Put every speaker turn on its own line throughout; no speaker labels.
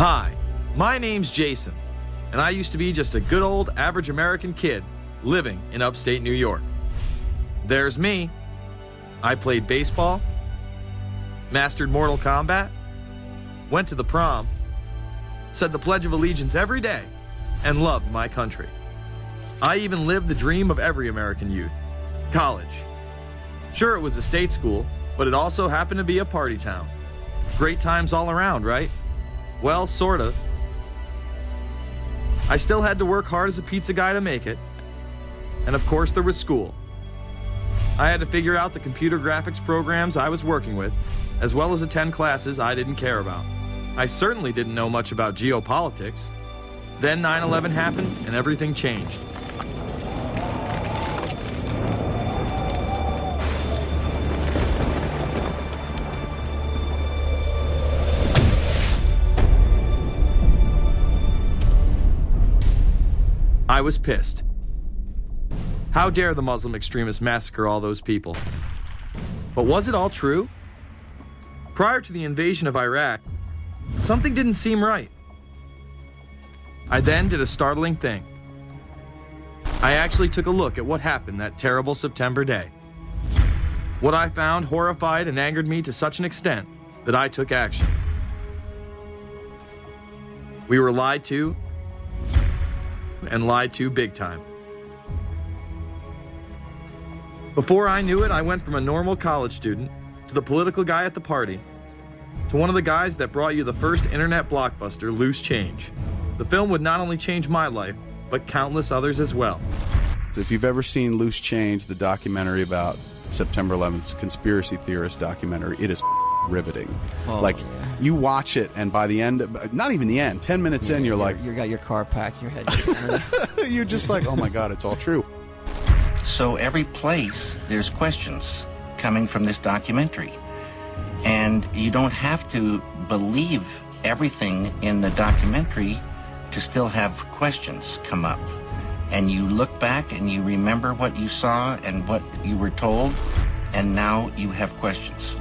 Hi, my name's Jason, and I used to be just a good old average American kid living in upstate New York. There's me. I played baseball, mastered Mortal Kombat, went to the prom, said the Pledge of Allegiance every day, and loved my country. I even lived the dream of every American youth, college. Sure, it was a state school, but it also happened to be a party town. Great times all around, right? Well, sort of. I still had to work hard as a pizza guy to make it. And of course, there was school. I had to figure out the computer graphics programs I was working with, as well as attend classes I didn't care about. I certainly didn't know much about geopolitics. Then 9/11 happened and everything changed. I was pissed. How dare the Muslim extremists massacre all those people? But was it all true? Prior to the invasion of Iraq, something didn't seem right. I then did a startling thing. I actually took a look at what happened that terrible September day. What I found horrified and angered me to such an extent that I took action. We were lied to, and lied to big time. Before I knew it, I went from a normal college student to the political guy at the party to one of the guys that brought you the first internet blockbuster, Loose Change. The film would not only change my life, but countless others as well.
If you've ever seen Loose Change, the documentary about September 11th, conspiracy theorist documentary, it is riveting.
Oh, yeah.
You watch it, and by the end, not even the end, 10 minutes in, you're like...
You got your car packed, your head...
You're just like, oh my God, it's all true.
So every place, there's questions coming from this documentary. And you don't have to believe everything in the documentary to still have questions come up. And you look back and you remember what you saw and what you were told, and now you have questions.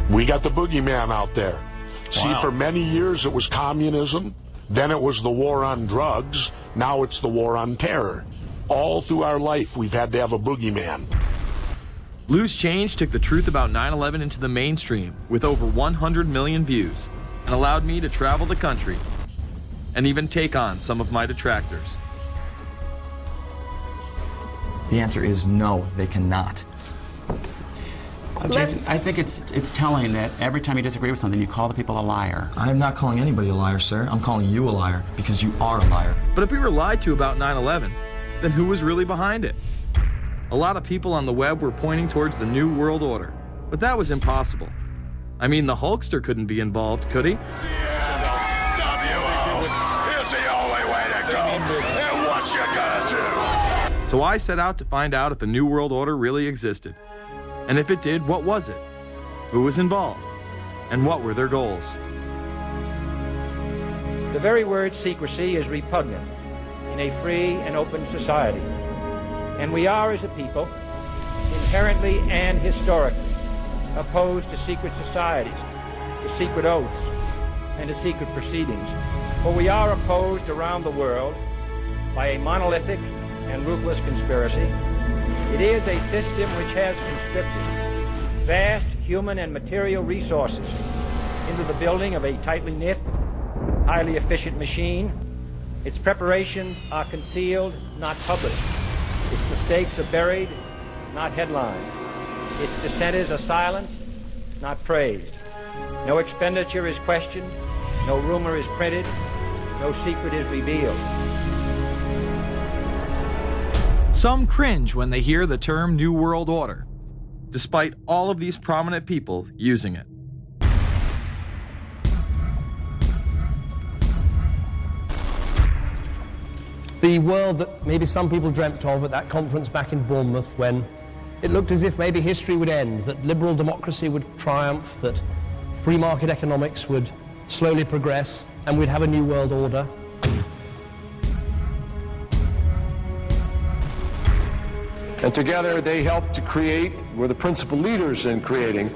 We got the boogeyman out there.
Wow.
See, for many years it was communism, then it was the war on drugs, now it's the war on terror. All through our life, we've had to have a boogeyman.
Loose Change took the truth about 9/11 into the mainstream with over 100 million views and allowed me to travel the country and even take on some of my detractors.
The answer is no, they cannot.
Jason, I think it's telling that every time you disagree with something, you call the people a liar.
I'm not calling anybody a liar, sir. I'm calling you a liar because you are a liar.
But if we were lied to about 9/11, then who was really behind it? A lot of people on the web were pointing towards the New World Order, but that was impossible. I mean, the Hulkster couldn't be involved, could he?
The NWO is the only way to go, and what you gonna do?
So I set out to find out if a New World Order really existed. And if it did, what was it? Who was involved? And what were their goals?
The very word secrecy is repugnant in a free and open society. And we are, as a people, inherently and historically opposed to secret societies, to secret oaths, and to secret proceedings. For we are opposed around the world by a monolithic and ruthless conspiracy. It is a system which has conscripted vast human and material resources into the building of a tightly knit, highly efficient machine. Its preparations are concealed, not published. Its mistakes are buried, not headlined. Its dissenters are silenced, not praised. No expenditure is questioned, no rumor is printed, no secret is revealed.
Some cringe when they hear the term New World Order, despite all of these prominent people using it.
The world that maybe some people dreamt of at that conference back in Bournemouth, when it looked as if maybe history would end, that liberal democracy would triumph, that free market economics would slowly progress, and we'd have a new world order.
And together they helped to create, were the principal leaders in creating,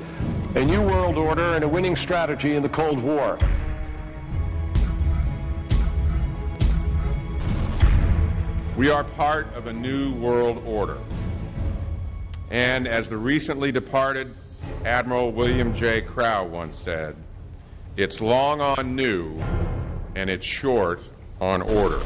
a new world order and a winning strategy in the Cold War. We are part of a new world order. And as the recently departed Admiral William J. Crowe once said, it's long on new and it's short on order.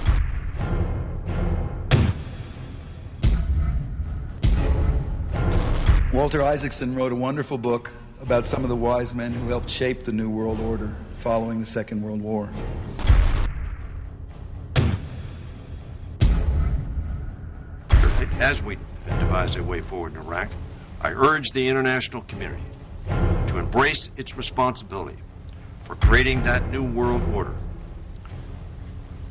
Walter Isaacson wrote a wonderful book about some of the wise men who helped shape the New World Order following the Second World War.
As we devise a way forward in Iraq, I urge the international community to embrace its responsibility for creating that new world order.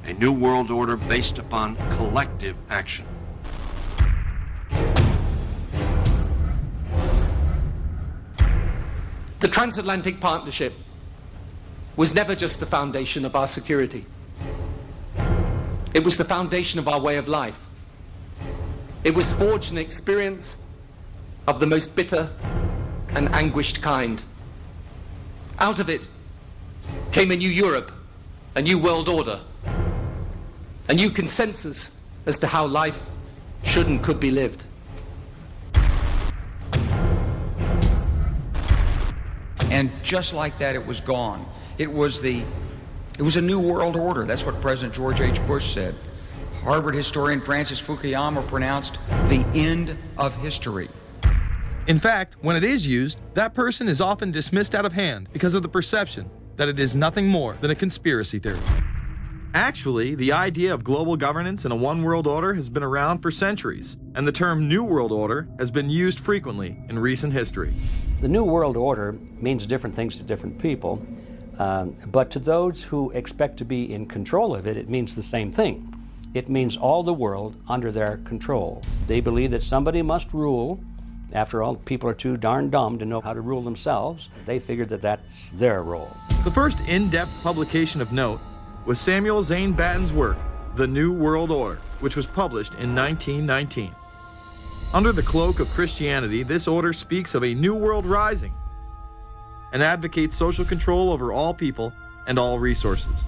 A new world order based upon collective action.
The transatlantic partnership was never just the foundation of our security. It was the foundation of our way of life. It was forged an experience of the most bitter and anguished kind. Out of it came a new Europe, a new world order, a new consensus as to how life should and could be lived.
And just like that, it was gone. It was a new world order. That's what President George H. Bush said. Harvard historian Francis Fukuyama pronounced the end of history.
In fact, when it is used, that person is often dismissed out of hand because of the perception that it is nothing more than a conspiracy theory. Actually, the idea of global governance and a one world order has been around for centuries, and the term New World Order has been used frequently in recent history.
The New World Order means different things to different people, but to those who expect to be in control of it, it means the same thing. It means all the world under their control. They believe that somebody must rule. After all, people are too darn dumb to know how to rule themselves. They figured that that's their role.
The first in-depth publication of note was Samuel Zane Batten's work, The New World Order, which was published in 1919. Under the cloak of Christianity, this order speaks of a new world rising and advocates social control over all people and all resources.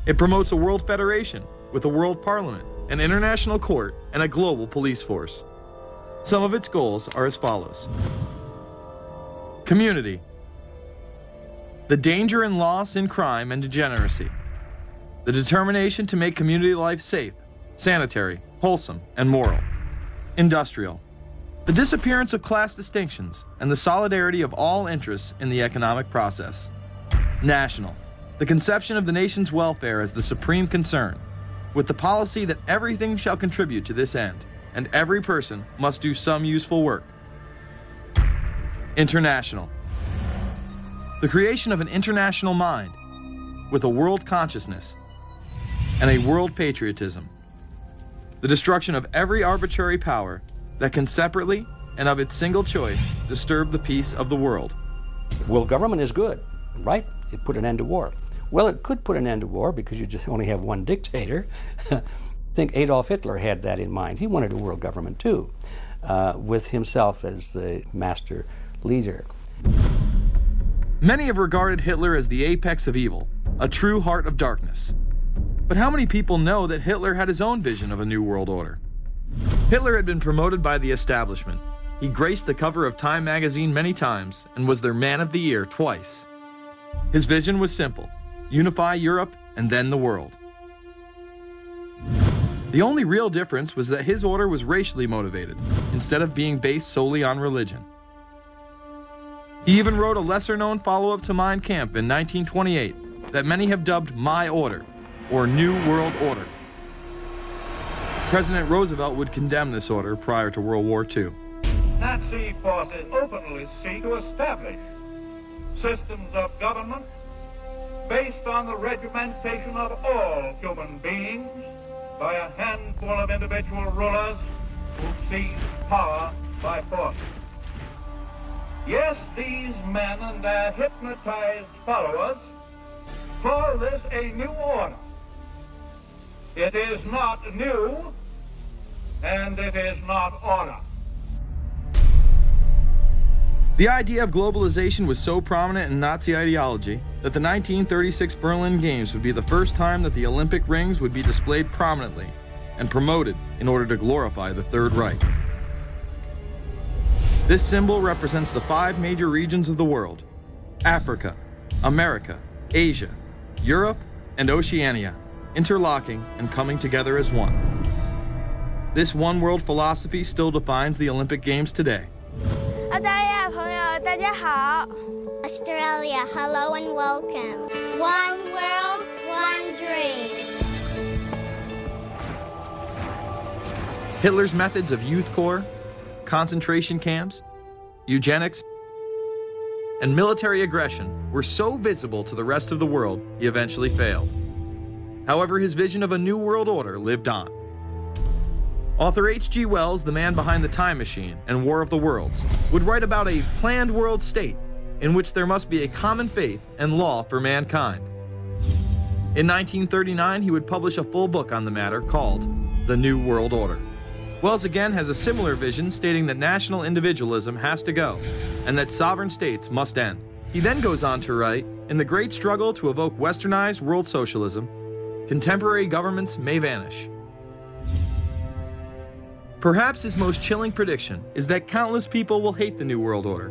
It promotes a world federation with a world parliament, an international court, and a global police force. Some of its goals are as follows. Community. The danger and loss in crime and degeneracy. The determination to make community life safe, sanitary, wholesome, and moral. Industrial. The disappearance of class distinctions and the solidarity of all interests in the economic process. National. The conception of the nation's welfare as the supreme concern, with the policy that everything shall contribute to this end, and every person must do some useful work. International. The creation of an international mind, with a world consciousness, and a world patriotism. The destruction of every arbitrary power that can separately and of its single choice disturb the peace of the world.
World government is good, right? It put an end to war. Well, it could put an end to war because you just only have one dictator. I think Adolf Hitler had that in mind. He wanted a world government too, with himself as the master leader.
Many have regarded Hitler as the apex of evil, a true heart of darkness. But how many people know that Hitler had his own vision of a new world order? Hitler had been promoted by the establishment. He graced the cover of Time magazine many times and was their Man of the Year twice. His vision was simple: unify Europe and then the world. The only real difference was that his order was racially motivated, instead of being based solely on religion. He even wrote a lesser-known follow-up to Mein Kampf in 1928 that many have dubbed My Order, or New World Order. President Roosevelt would condemn this order prior to World War II.
Nazi forces openly seek to establish systems of government based on the regimentation of all human beings by a handful of individual rulers who seize power by force. Yes, these men and their hypnotized followers call this a new order. It is not new, and it is not order.
The idea of globalization was so prominent in Nazi ideology that the 1936 Berlin Games would be the first time that the Olympic rings would be displayed prominently and promoted in order to glorify the Third Reich. This symbol represents the 5 major regions of the world: Africa, America, Asia, Europe, and Oceania, interlocking and coming together as one. This one world philosophy still defines the Olympic Games today.
Australia, hello and welcome. One world, one dream.
Hitler's methods of youth corps, concentration camps, eugenics, and military aggression were so visible to the rest of the world, he eventually failed. However, his vision of a new world order lived on. Author H.G. Wells, the man behind The Time Machine and War of the Worlds, would write about a planned world state in which there must be a common faith and law for mankind. In 1939, he would publish a full book on the matter called The New World Order. Wells again has a similar vision, stating that national individualism has to go and that sovereign states must end. He then goes on to write, in the great struggle to evoke westernized world socialism, contemporary governments may vanish. Perhaps his most chilling prediction is that countless people will hate the New World Order,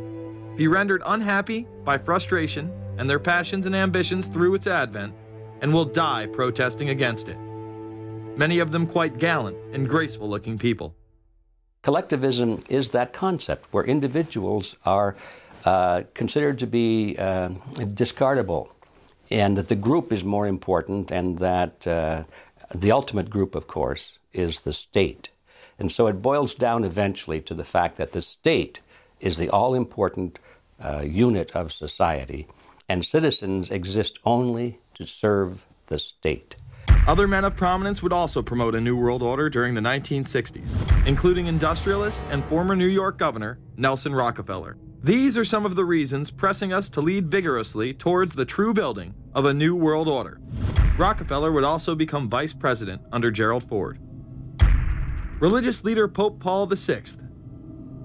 be rendered unhappy by frustration and their passions and ambitions through its advent, and will die protesting against it. Many of them quite gallant and graceful-looking people.
Collectivism is that concept where individuals are considered to be discardable, and that the group is more important, and that the ultimate group, of course, is the state. And so it boils down eventually to the fact that the state is the all-important unit of society, and citizens exist only to serve the state.
Other men of prominence would also promote a New World Order during the 1960s, including industrialist and former New York Governor Nelson Rockefeller. These are some of the reasons pressing us to lead vigorously towards the true building of a New World Order. Rockefeller would also become vice president under Gerald Ford. Religious leader Pope Paul VI,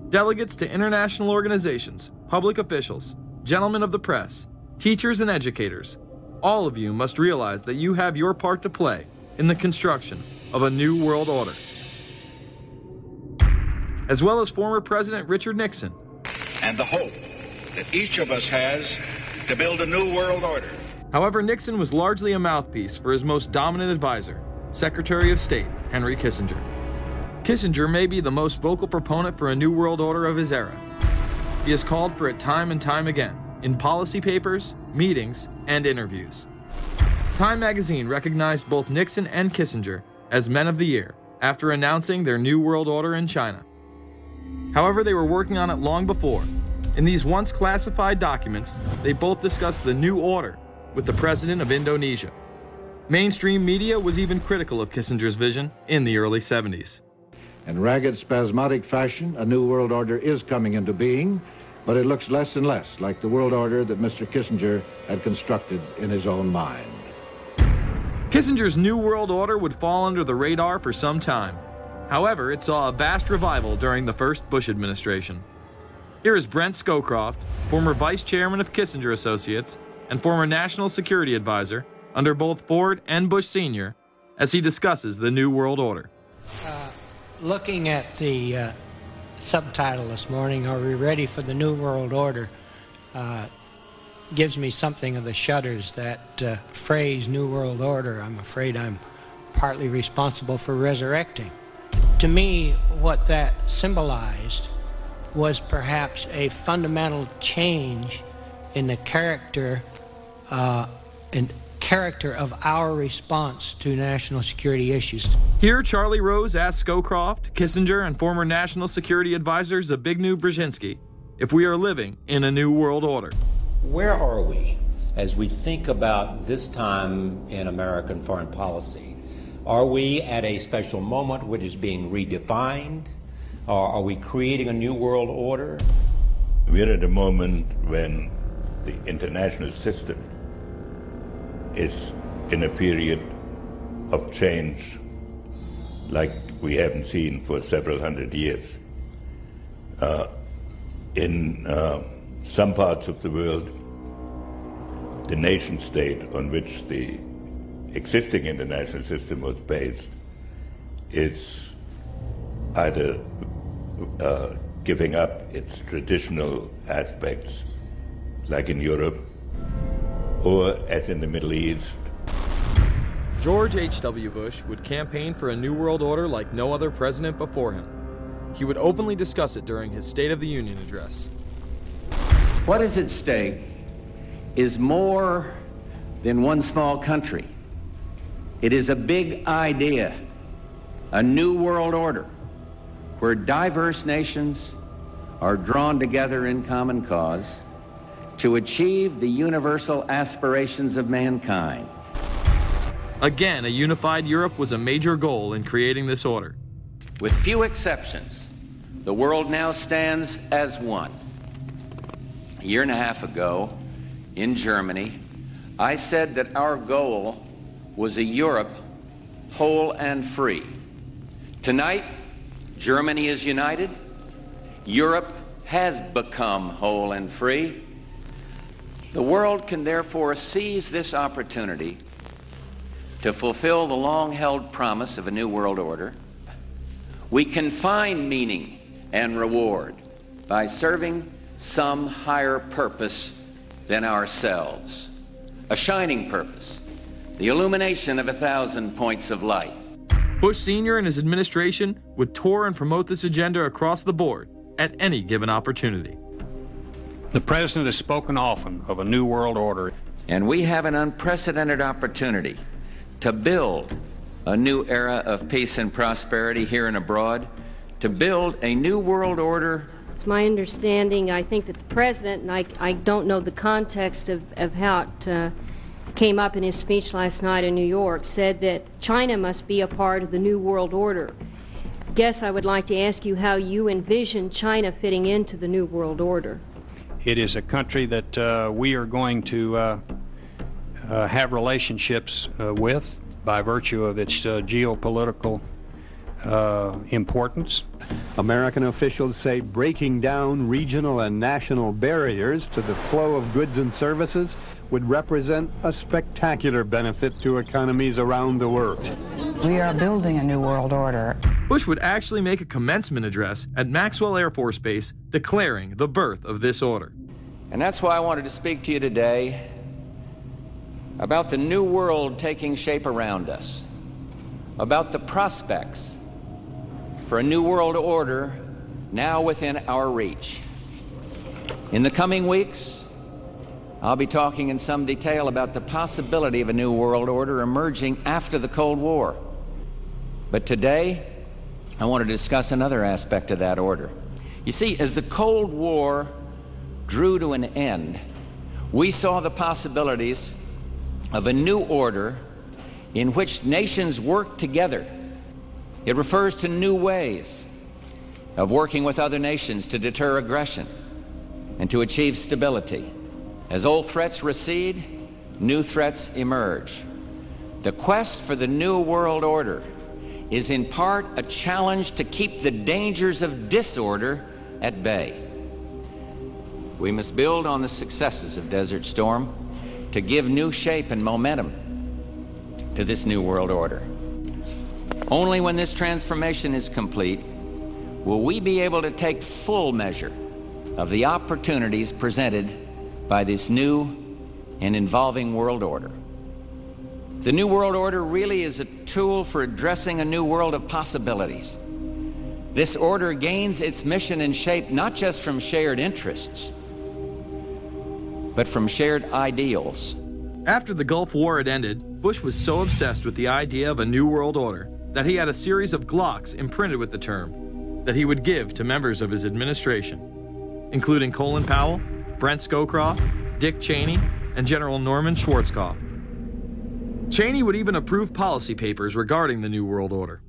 delegates to international organizations, public officials, gentlemen of the press, teachers and educators, all of you must realize that you have your part to play in the construction of a new world order. As well as former President Richard Nixon.
And the hope that each of us has to build a new world order.
However, Nixon was largely a mouthpiece for his most dominant advisor, Secretary of State Henry Kissinger. Kissinger may be the most vocal proponent for a new world order of his era. He has called for it time and time again, in policy papers, meetings, and interviews. Time magazine recognized both Nixon and Kissinger as Men of the Year after announcing their New World Order in China. However, they were working on it long before. In these once classified documents, they both discussed the New Order with the President of Indonesia. Mainstream media was even critical of Kissinger's vision in the early 70s.
In ragged, spasmodic fashion, a new world order is coming into being, but it looks less and less like the world order that Mr. Kissinger had constructed in his own mind.
Kissinger's New World Order would fall under the radar for some time. However, it saw a vast revival during the first Bush administration. Here is Brent Scowcroft, former vice chairman of Kissinger Associates and former national security advisor under both Ford and Bush Sr., as he discusses the New World Order.
Looking at the subtitle this morning, Are We Ready for the New World Order? Gives me something of the shudders. That phrase, New World Order, I'm afraid I'm partly responsible for resurrecting. To me, what that symbolized was perhaps a fundamental change in the character of our response to national security issues.
Here, Charlie Rose asked Scowcroft, Kissinger, and former national security advisor Zbigniew Brzezinski if we are living in a new world order.
Where are we as we think about this time in American foreign policy? Are we at a special moment which is being redefined? Or are we creating a new world order?
We're at a moment when the international system is in a period of change like we haven't seen for several hundred years. In some parts of the world, the nation state on which the existing international system was based is either giving up its traditional aspects, like in Europe, or as in the Middle East.
George H.W. Bush would campaign for a new world order like no other president before him. He would openly discuss it during his State of the Union address.
What is at stake is more than one small country. It is a big idea, a new world order, where diverse nations are drawn together in common cause to achieve the universal aspirations of mankind.
Again, a unified Europe was a major goal in creating this order.
With few exceptions, the world now stands as one. A year and a half ago, in Germany, I said that our goal was a Europe whole and free. Tonight, Germany is united. Europe has become whole and free. The world can therefore seize this opportunity to fulfill the long-held promise of a new world order. We can find meaning and reward by serving some higher purpose than ourselves. A shining purpose, the illumination of 1,000 points of light.
Bush Sr. and his administration would tour and promote this agenda across the board at any given opportunity.
The President has spoken often of a new world order.
And we have an unprecedented opportunity to build a new era of peace and prosperity here and abroad, to build a new world order.
It's my understanding, I think, that the President, and I don't know the context of how it came up in his speech last night in New York, said that China must be a part of the new world order. Guess I would like to ask you how you envision China fitting into the new world order.
It is a country that we are going to have relationships with by virtue of its geopolitical importance.
American officials say breaking down regional and national barriers to the flow of goods and services would represent a spectacular benefit to economies around the world.
We are building a new world order.
Bush would actually make a commencement address at Maxwell Air Force Base declaring the birth of this order.
And that's why I wanted to speak to you today about the new world taking shape around us, about the prospects for a new world order now within our reach. In the coming weeks, I'll be talking in some detail about the possibility of a new world order emerging after the Cold War. But today, I want to discuss another aspect of that order. You see, as the Cold War drew to an end, we saw the possibilities of a new order in which nations work together. It refers to new ways of working with other nations to deter aggression and to achieve stability. As old threats recede, new threats emerge. The quest for the new world order is in part a challenge to keep the dangers of disorder at bay. We must build on the successes of Desert Storm to give new shape and momentum to this new world order. Only when this transformation is complete will we be able to take full measure of the opportunities presented by this new and evolving world order. The new world order really is a tool for addressing a new world of possibilities. This order gains its mission and shape not just from shared interests, but from shared ideals.
After the Gulf War had ended, Bush was so obsessed with the idea of a new world order that he had a series of Glocks imprinted with the term that he would give to members of his administration, including Colin Powell, Brent Scowcroft, Dick Cheney, and General Norman Schwarzkopf. Cheney would even approve policy papers regarding the New World Order.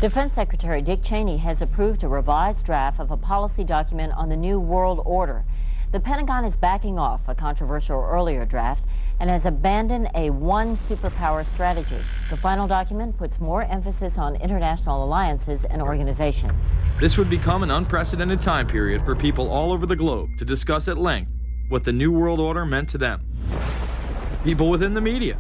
Defense Secretary Dick Cheney has approved a revised draft of a policy document on the New World Order. The Pentagon is backing off a controversial earlier draft and has abandoned a one superpower strategy. The final document puts more emphasis on international alliances and organizations.
This would become an unprecedented time period for people all over the globe to discuss at length what the New World Order meant to them. People within the media.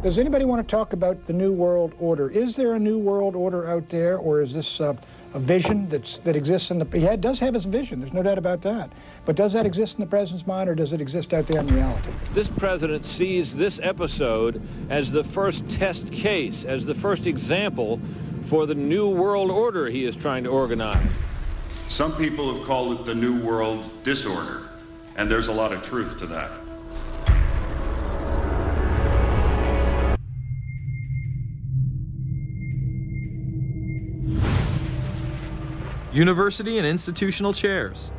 Does anybody want to talk about the New World Order? Is there a New World Order out there, or is this a vision that exists in the... He does have his vision, there's no doubt about that. But does that exist in the president's mind, or does it exist out there in reality?
This president sees this episode as the first test case, as the first example for the New World Order he is trying to organize.
Some people have called it the New World Disorder, and there's a lot of truth to that.
University and institutional chairs.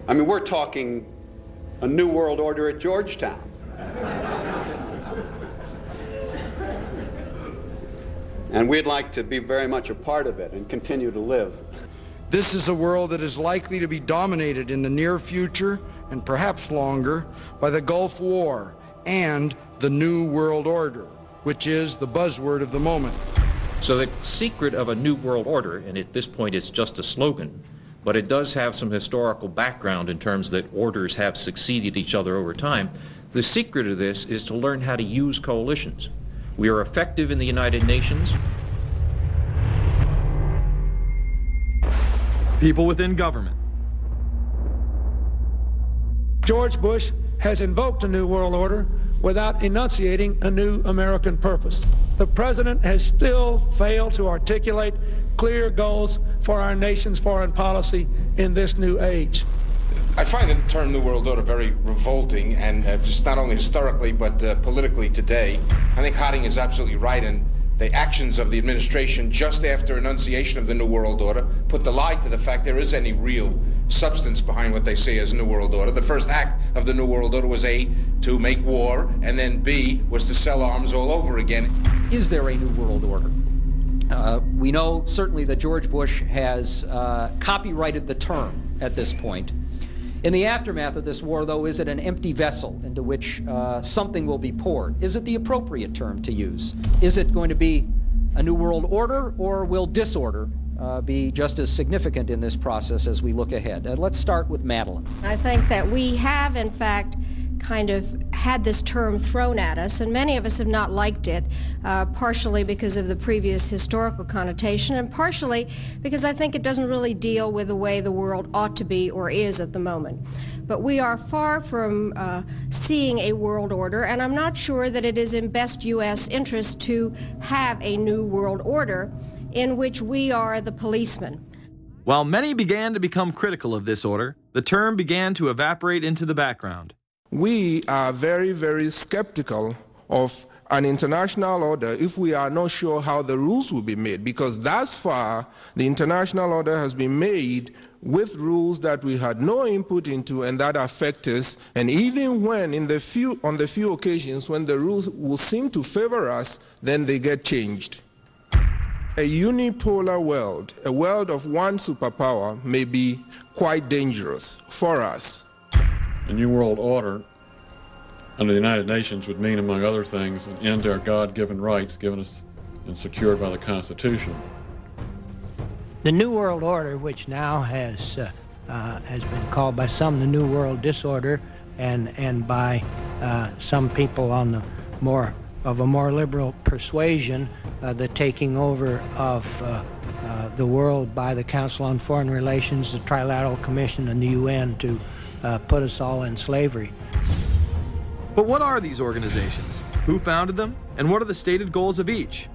I mean, we're talking a New World Order at Georgetown. And we'd like to be very much a part of it and continue to live.
This is a world that is likely to be dominated in the near future, and perhaps longer, by the Gulf War and the New World Order, which is the buzzword of the moment.
So the secret of a New World Order, and at this point it's just a slogan, but it does have some historical background in terms that orders have succeeded each other over time. The secret of this is to learn how to use coalitions. We are effective in the United Nations.
People within government.
George Bush has invoked a New World Order without enunciating a new American purpose. The president has still failed to articulate clear goals for our nation's foreign policy in this new age.
I find the term New World Order very revolting, and just not only historically but politically today. I think Harding is absolutely right, and the actions of the administration just after enunciation of the New World Order put the lie to the fact there is any real substance behind what they say as New World Order. The first act of the New World Order was A, to make war, and then B, was to sell arms all over again.
Is there a New World Order? We know certainly that George Bush has copyrighted the term at this point. In the aftermath of this war, though, is it an empty vessel into which something will be poured? Is it the appropriate term to use? Is it going to be a New World Order, or will disorder be just as significant in this process as we look ahead? Let's start with Madeline.
I think that we have, in fact, kind of had this term thrown at us, and many of us have not liked it, partially because of the previous historical connotation, and partially because I think it doesn't really deal with the way the world ought to be or is at the moment. But we are far from seeing a world order, and I'm not sure that it is in best U.S. interest to have a new world order in which we are the policeman.
While many began to become critical of this order, the term began to evaporate into the background.
We are very, very skeptical of an international order if we are not sure how the rules will be made, because thus far the international order has been made with rules that we had no input into and that affect us, and even when on the few occasions when the rules will seem to favor us, then they get changed. A unipolar world, a world of one superpower, may be quite dangerous for us.
The New World Order under the United Nations would mean, among other things, an end to our God-given rights given us and secured by the Constitution.
The New World Order, which now has been called by some the New World Disorder, and by some people on the of a more liberal persuasion, the taking over of the world by the Council on Foreign Relations, the Trilateral Commission, and the UN to put us all in slavery.
But what are these organizations? Who founded them? And what are the stated goals of each?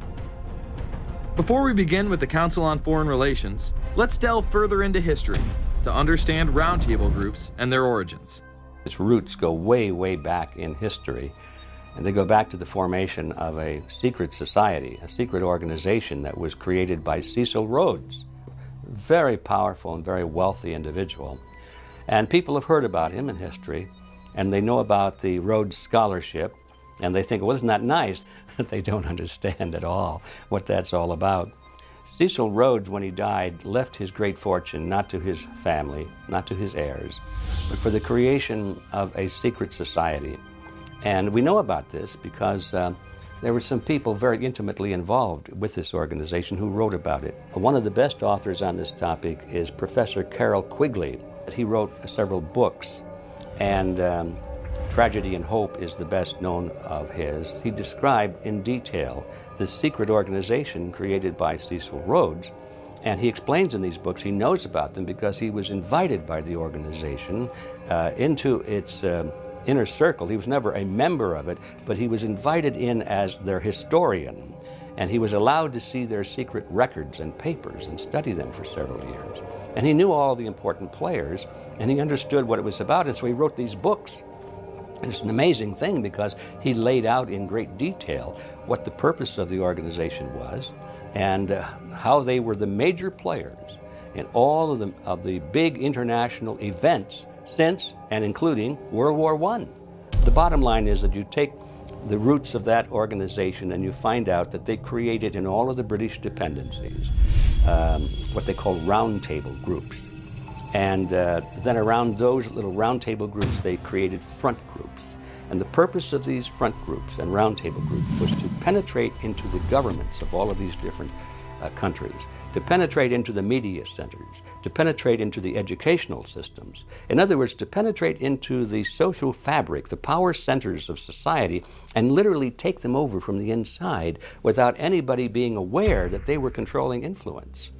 Before we begin with the Council on Foreign Relations, let's delve further into history to understand roundtable groups and their origins.
Its roots go way, way back in history, and they go back to the formation of a secret society, a secret organization that was created by Cecil Rhodes, a very powerful and very wealthy individual. And people have heard about him in history, and they know about the Rhodes Scholarship, and they think, well, isn't that nice? They don't understand at all what that's all about. Cecil Rhodes, when he died, left his great fortune not to his family, not to his heirs, but for the creation of a secret society. And we know about this because there were some people very intimately involved with this organization who wrote about it. One of the best authors on this topic is Professor Carroll Quigley. He wrote several books, and Tragedy and Hope is the best known of his. He described in detail this secret organization created by Cecil Rhodes, and he explains in these books he knows about them because he was invited by the organization into its inner circle. He was never a member of it, but he was invited in as their historian, and he was allowed to see their secret records and papers and study them for several years. And he knew all the important players, and he understood what it was about, and so he wrote these books. And it's an amazing thing because he laid out in great detail what the purpose of the organization was and how they were the major players in all of the big international events since and including World War I. The bottom line is that you take the roots of that organization and you find out that they created in all of the British dependencies what they call roundtable groups. And then around those little roundtable groups, they created front groups. And the purpose of these front groups and roundtable groups was to penetrate into the governments of all of these different countries, to penetrate into the media centers, to penetrate into the educational systems. In other words, to penetrate into the social fabric, the power centers of society, and literally take them over from the inside without anybody being aware that they were controlling influence.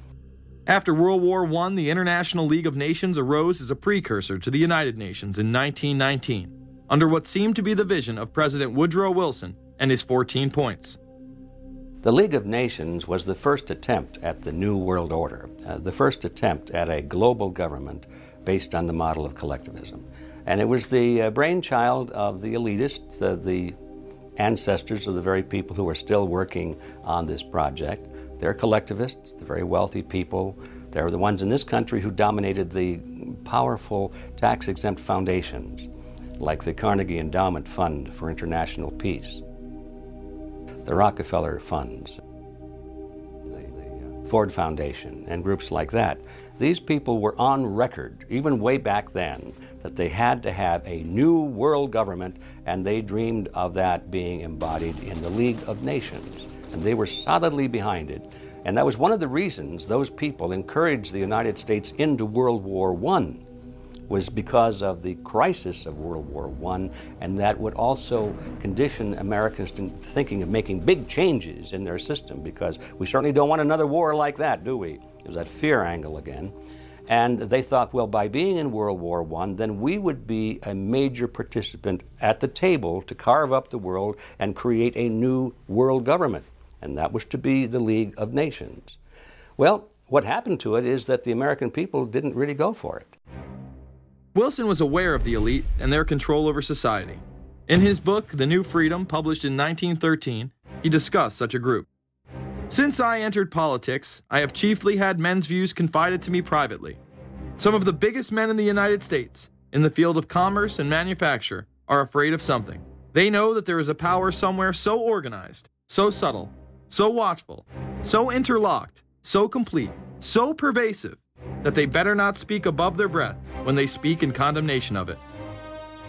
After World War I, the International League of Nations arose as a precursor to the United Nations in 1919, under what seemed to be the vision of President Woodrow Wilson and his 14 points.
The League of Nations was the first attempt at the New World Order, the first attempt at a global government based on the model of collectivism. And it was the brainchild of the elitists, the ancestors of the very people who are still working on this project. They're collectivists, the very wealthy people. They're the ones in this country who dominated the powerful tax-exempt foundations, like the Carnegie Endowment Fund for International Peace, the Rockefeller Funds, the Ford Foundation, and groups like that. These people were on record, even way back then, that they had to have a new world government, and they dreamed of that being embodied in the League of Nations. And they were solidly behind it. And that was one of the reasons those people encouraged the United States into World War I, was because of the crisis of World War I, and that would also condition Americans to thinking of making big changes in their system, because we certainly don't want another war like that, do we? There's that fear angle again. And they thought, well, by being in World War I, then we would be a major participant at the table to carve up the world and create a new world government. And that was to be the League of Nations. Well, what happened to it is that the American people didn't really go for it.
Wilson was aware of the elite and their control over society. In his book, The New Freedom, published in 1913, he discussed such a group. Since I entered politics, I have chiefly had men's views confided to me privately. Some of the biggest men in the United States, in the field of commerce and manufacture, are afraid of something. They know that there is a power somewhere so organized, so subtle, so watchful, so interlocked, so complete, so pervasive, that they better not speak above their breath when they speak in condemnation of it.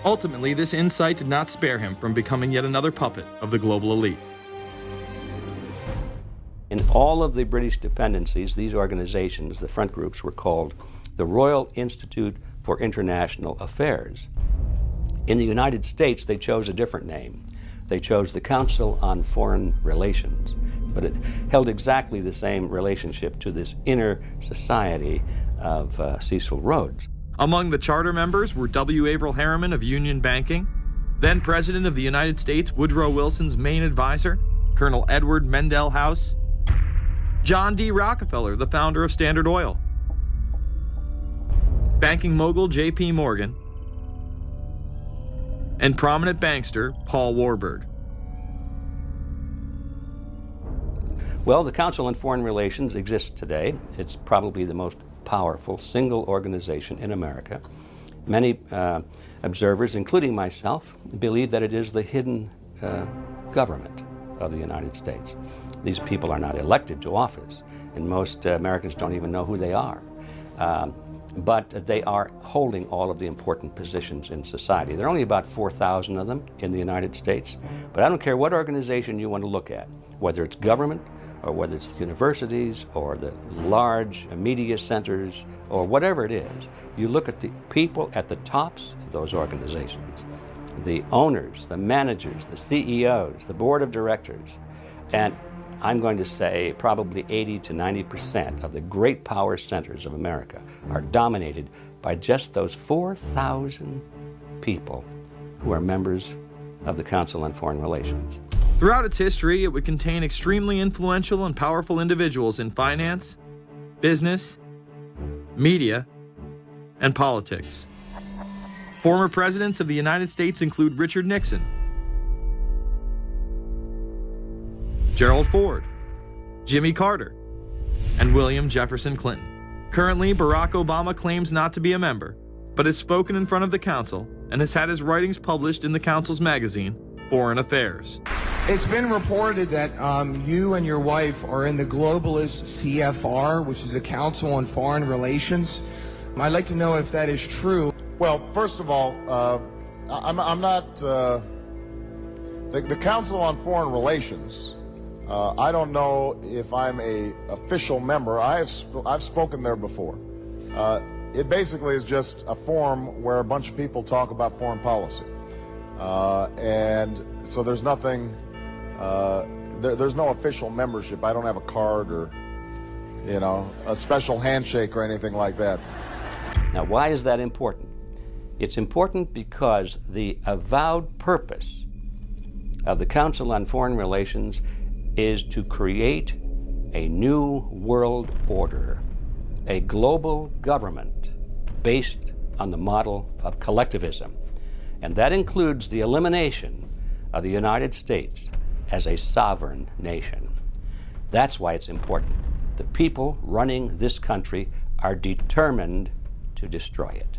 Ultimately, this insight did not spare him from becoming yet another puppet of the global elite.
In all of the British dependencies, these organizations, the front groups, were called the Royal Institute for International Affairs. In the United States, they chose a different name. They chose the Council on Foreign Relations, but it held exactly the same relationship to this inner society of Cecil Rhodes.
Among the charter members were W. Averill Harriman of Union Banking, then President of the United States Woodrow Wilson's main advisor, Colonel Edward Mendell House, John D. Rockefeller, the founder of Standard Oil, banking mogul J.P. Morgan, and prominent bankster Paul Warburg.
Well, the Council on Foreign Relations exists today. It's probably the most powerful single organization in America. Many observers, including myself, believe that it is the hidden government of the United States. These people are not elected to office, and most Americans don't even know who they are. But they are holding all of the important positions in society. There are only about 4,000 of them in the United States, but I don't care what organization you want to look at, whether it's government, or whether it's the universities, or the large media centers, or whatever it is. You look at the people at the tops of those organizations, the owners, the managers, the CEOs, the board of directors, and I'm going to say probably 80 to 90% of the great power centers of America are dominated by just those 4,000 people who are members of the Council on Foreign Relations.
Throughout its history, it would contain extremely influential and powerful individuals in finance, business, media, and politics. Former presidents of the United States include Richard Nixon, Gerald Ford, Jimmy Carter, and William Jefferson Clinton. Currently, Barack Obama claims not to be a member, but has spoken in front of the Council and has had his writings published in the Council's magazine, Foreign Affairs.
It's been reported that you and your wife are in the globalist CFR, which is the Council on Foreign Relations. I'd like to know if that is true.
Well, first of all, I'm not the Council on Foreign Relations. I don't know if I'm a official member. I've spoken there before. It basically is just a forum where a bunch of people talk about foreign policy, and so there's nothing. There's no official membership. I don't have a card or, a special handshake or anything like that.
Now, why is that important? It's important because the avowed purpose of the Council on Foreign Relations is to create a new world order, a global government based on the model of collectivism. And that includes the elimination of the United States as a sovereign nation. That's why it's important. The people running this country are determined to destroy it.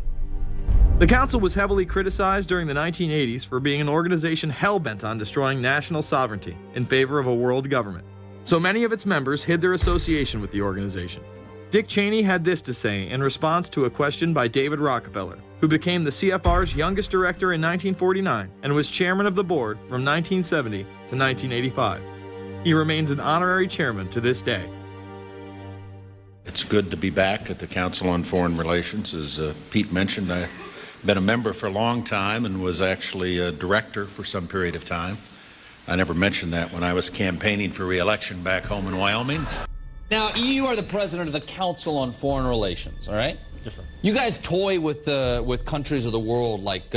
The Council was heavily criticized during the 1980s for being an organization hell-bent on destroying national sovereignty in favor of a world government. So many of its members hid their association with the organization. Dick Cheney had this to say in response to a question by David Rockefeller, who became the CFR's youngest director in 1949 and was chairman of the board from 1970 to 1985. He remains an honorary chairman to this day.
It's good to be back at the Council on Foreign Relations. As Pete mentioned, I've been a member for a long time and was actually a director for some period of time. I never mentioned that when I was campaigning for re-election back home in Wyoming.
Now, you are the president of the Council on Foreign Relations, all right?
Yes, sir.
You guys toy with countries of the world like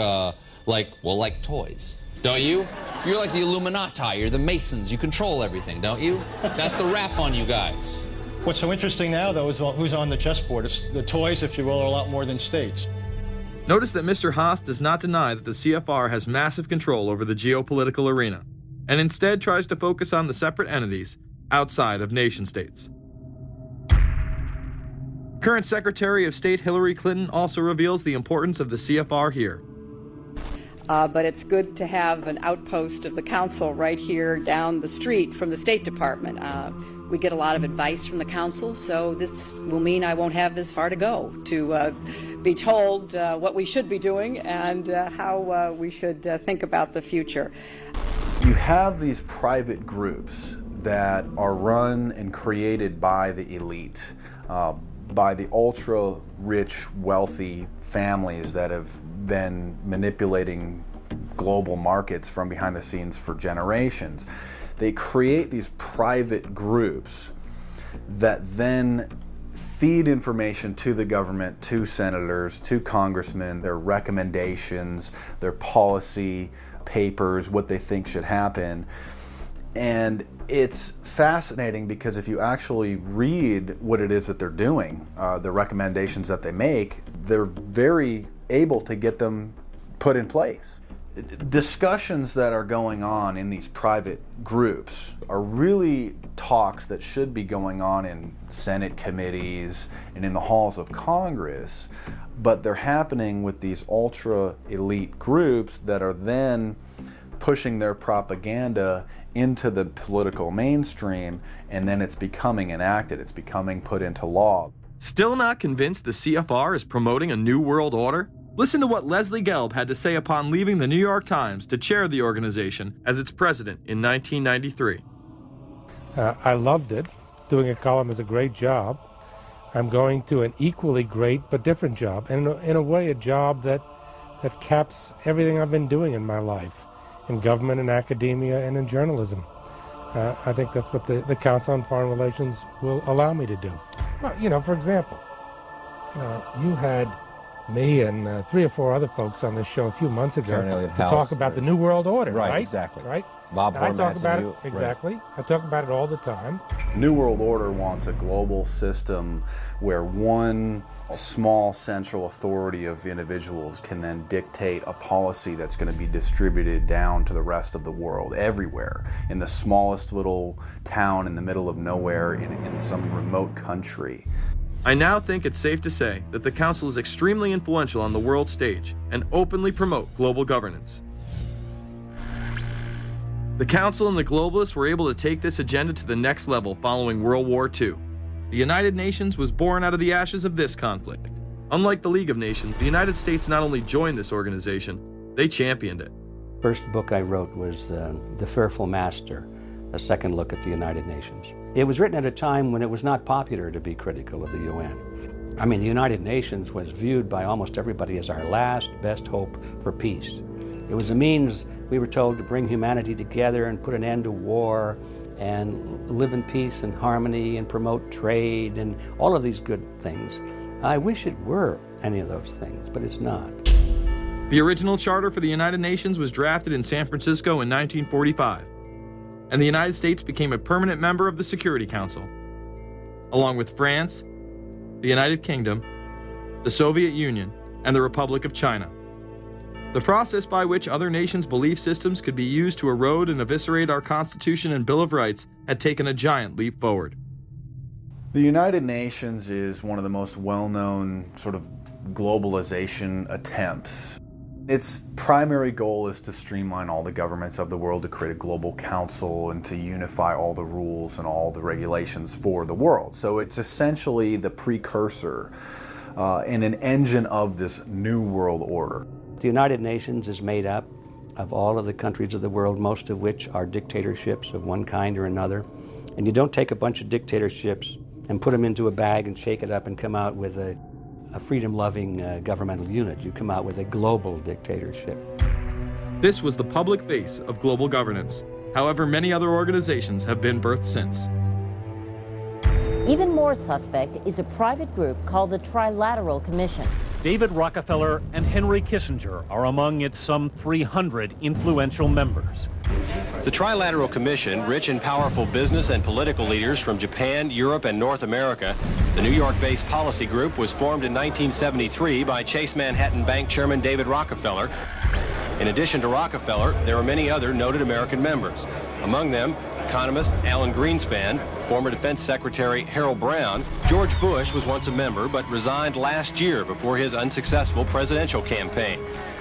toys, don't you? You're like the Illuminati, you're the Masons, you control everything, don't you? That's the rap on you guys.
What's so interesting now, though, is who's on the chessboard. It's the toys, if you will, are a lot more than states.
Notice that Mr. Haas does not deny that the CFR has massive control over the geopolitical arena, and instead tries to focus on the separate entities outside of nation-states. Current Secretary of State Hillary Clinton also reveals the importance of the CFR here.
But it's good to have an outpost of the Council right here down the street from the State Department. We get a lot of advice from the Council, so this will mean I won't have as far to go to be told what we should be doing and how we should think about the future.
You have these private groups that are run and created by the elite, by the ultra-rich, wealthy families that have been manipulating global markets from behind the scenes for generations. They create these private groups that then feed information to the government, to senators, to congressmen, their recommendations, their policy papers, what they think should happen. And it's fascinating because if you actually read what it is that they're doing, the recommendations that they make, they're very able to get them put in place. Discussions that are going on in these private groups are really talks that should be going on in Senate committees and in the halls of Congress, but they're happening with these ultra-elite groups that are then pushing their propaganda into the political mainstream, and then it's becoming enacted, it's becoming put into law.
Still not convinced the CFR is promoting a new world order? Listen to what Leslie Gelb had to say upon leaving the New York Times to chair the organization as its president in 1993.
I loved it. Doing a column is a great job. I'm going to an equally great but different job, and in a way a job that that caps everything I've been doing in my life, in government and academia and in journalism. I think that's what the Council on Foreign Relations will allow me to do. Well, you know, for example, you had me and 3 or 4 other folks on this show a few months ago to talk about the New World Order, right?
Exactly.
Right?
Bob
I talk about it,
you.
exactly.
Right.
I talk about it all the time.
New World Order wants a global system where one small central authority of individuals can then dictate a policy that's going to be distributed down to the rest of the world, everywhere, in the smallest little town in the middle of nowhere in some remote country.
I now think it's safe to say that the Council is extremely influential on the world stage and openly promote global governance. The Council and the globalists were able to take this agenda to the next level following World War II. The United Nations was born out of the ashes of this conflict. Unlike the League of Nations, the United States not only joined this organization, they championed it.
First book I wrote was The Fearful Master, a second look at the United Nations. It was written at a time when it was not popular to be critical of the UN. I mean, the United Nations was viewed by almost everybody as our last best hope for peace. It was a means, we were told, to bring humanity together and put an end to war and live in peace and harmony and promote trade and all of these good things. I wish it were any of those things, but it's not.
The original charter for the United Nations was drafted in San Francisco in 1945, and the United States became a permanent member of the Security Council, along with France, the United Kingdom, the Soviet Union, and the Republic of China. The process by which other nations' belief systems could be used to erode and eviscerate our Constitution and Bill of Rights had taken a giant leap forward.
The United Nations is one of the most well-known sort of globalization attempts. Its primary goal is to streamline all the governments of the world, to create a global council and to unify all the rules and all the regulations for the world. So it's essentially the precursor and an engine of this new world order.
The United Nations is made up of all of the countries of the world, most of which are dictatorships of one kind or another. And you don't take a bunch of dictatorships and put them into a bag and shake it up and come out with a freedom-loving governmental unit. You come out with a global dictatorship.
This was the public face of global governance. However, many other organizations have been birthed since.
Even more suspect is a private group called the Trilateral Commission.
David Rockefeller and Henry Kissinger are among its some 300 influential members.
The Trilateral Commission, rich and powerful business and political leaders from Japan, Europe, and North America. The New York-based policy group was formed in 1973 by Chase Manhattan Bank Chairman David Rockefeller. In addition to Rockefeller, there are many other noted American members. Among them, economist Alan Greenspan, former Defense Secretary Harold Brown. George Bush was once a member but resigned last year before his unsuccessful presidential campaign.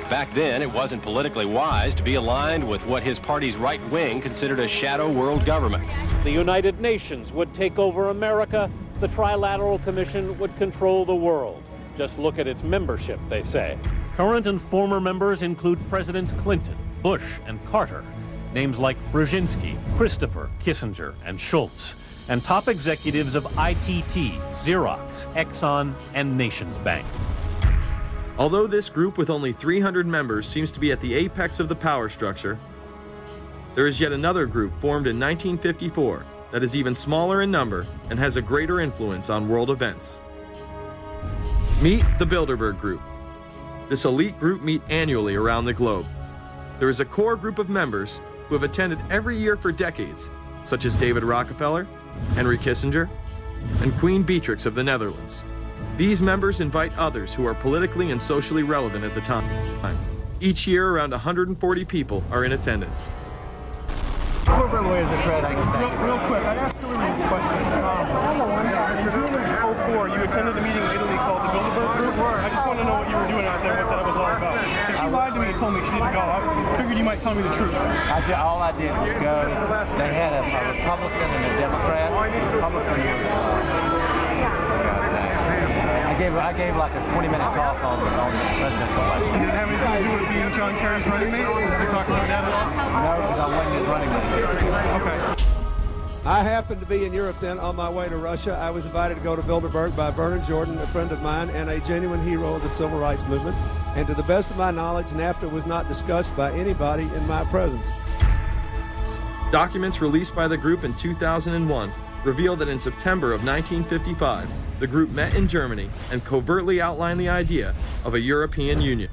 Back then, it wasn't politically wise to be aligned with what his party's right wing considered a shadow world government.
The United Nations would take over America. The Trilateral Commission would control the world. Just look at its membership, they say. Current and former members include Presidents Clinton, Bush, and Carter. Names like Brzezinski, Christopher, Kissinger, and Schultz. And top executives of ITT, Xerox, Exxon, and Nations Bank.
Although this group with only 300 members seems to be at the apex of the power structure, there is yet another group formed in 1954 that is even smaller in number and has a greater influence on world events. Meet the Bilderberg Group. This elite group meet annually around the globe. There is a core group of members who have attended every year for decades, such as David Rockefeller, Henry Kissinger, and Queen Beatrix of the Netherlands. These members invite others who are politically and socially relevant at the time. Each year, around 140 people are in attendance.
Real quick, I asked you this question. In 2004, you attended a meeting in Italy called the Bilderberg Group. I just want to know what you were doing out there, what that was all about. Because she lied to me and told me she didn't go. I figured you might tell me the truth.
All I did was go. They had a Republican and a Democrat. Republican was... I gave like a 20-minute talk on the presidential election.
Did it have anything to do with being John Kerry's running mate? Did you talk about that at all?
No, because I wasn't his running mate.
Okay.
I happened to be in Europe then on my way to Russia. I was invited to go to Bilderberg by Vernon Jordan, a friend of mine and a genuine hero of the civil rights movement. And to the best of my knowledge, NAFTA was not discussed by anybody in my presence.
Documents released by the group in 2001 reveal that in September of 1955, the group met in Germany and covertly outlined the idea of a European Union.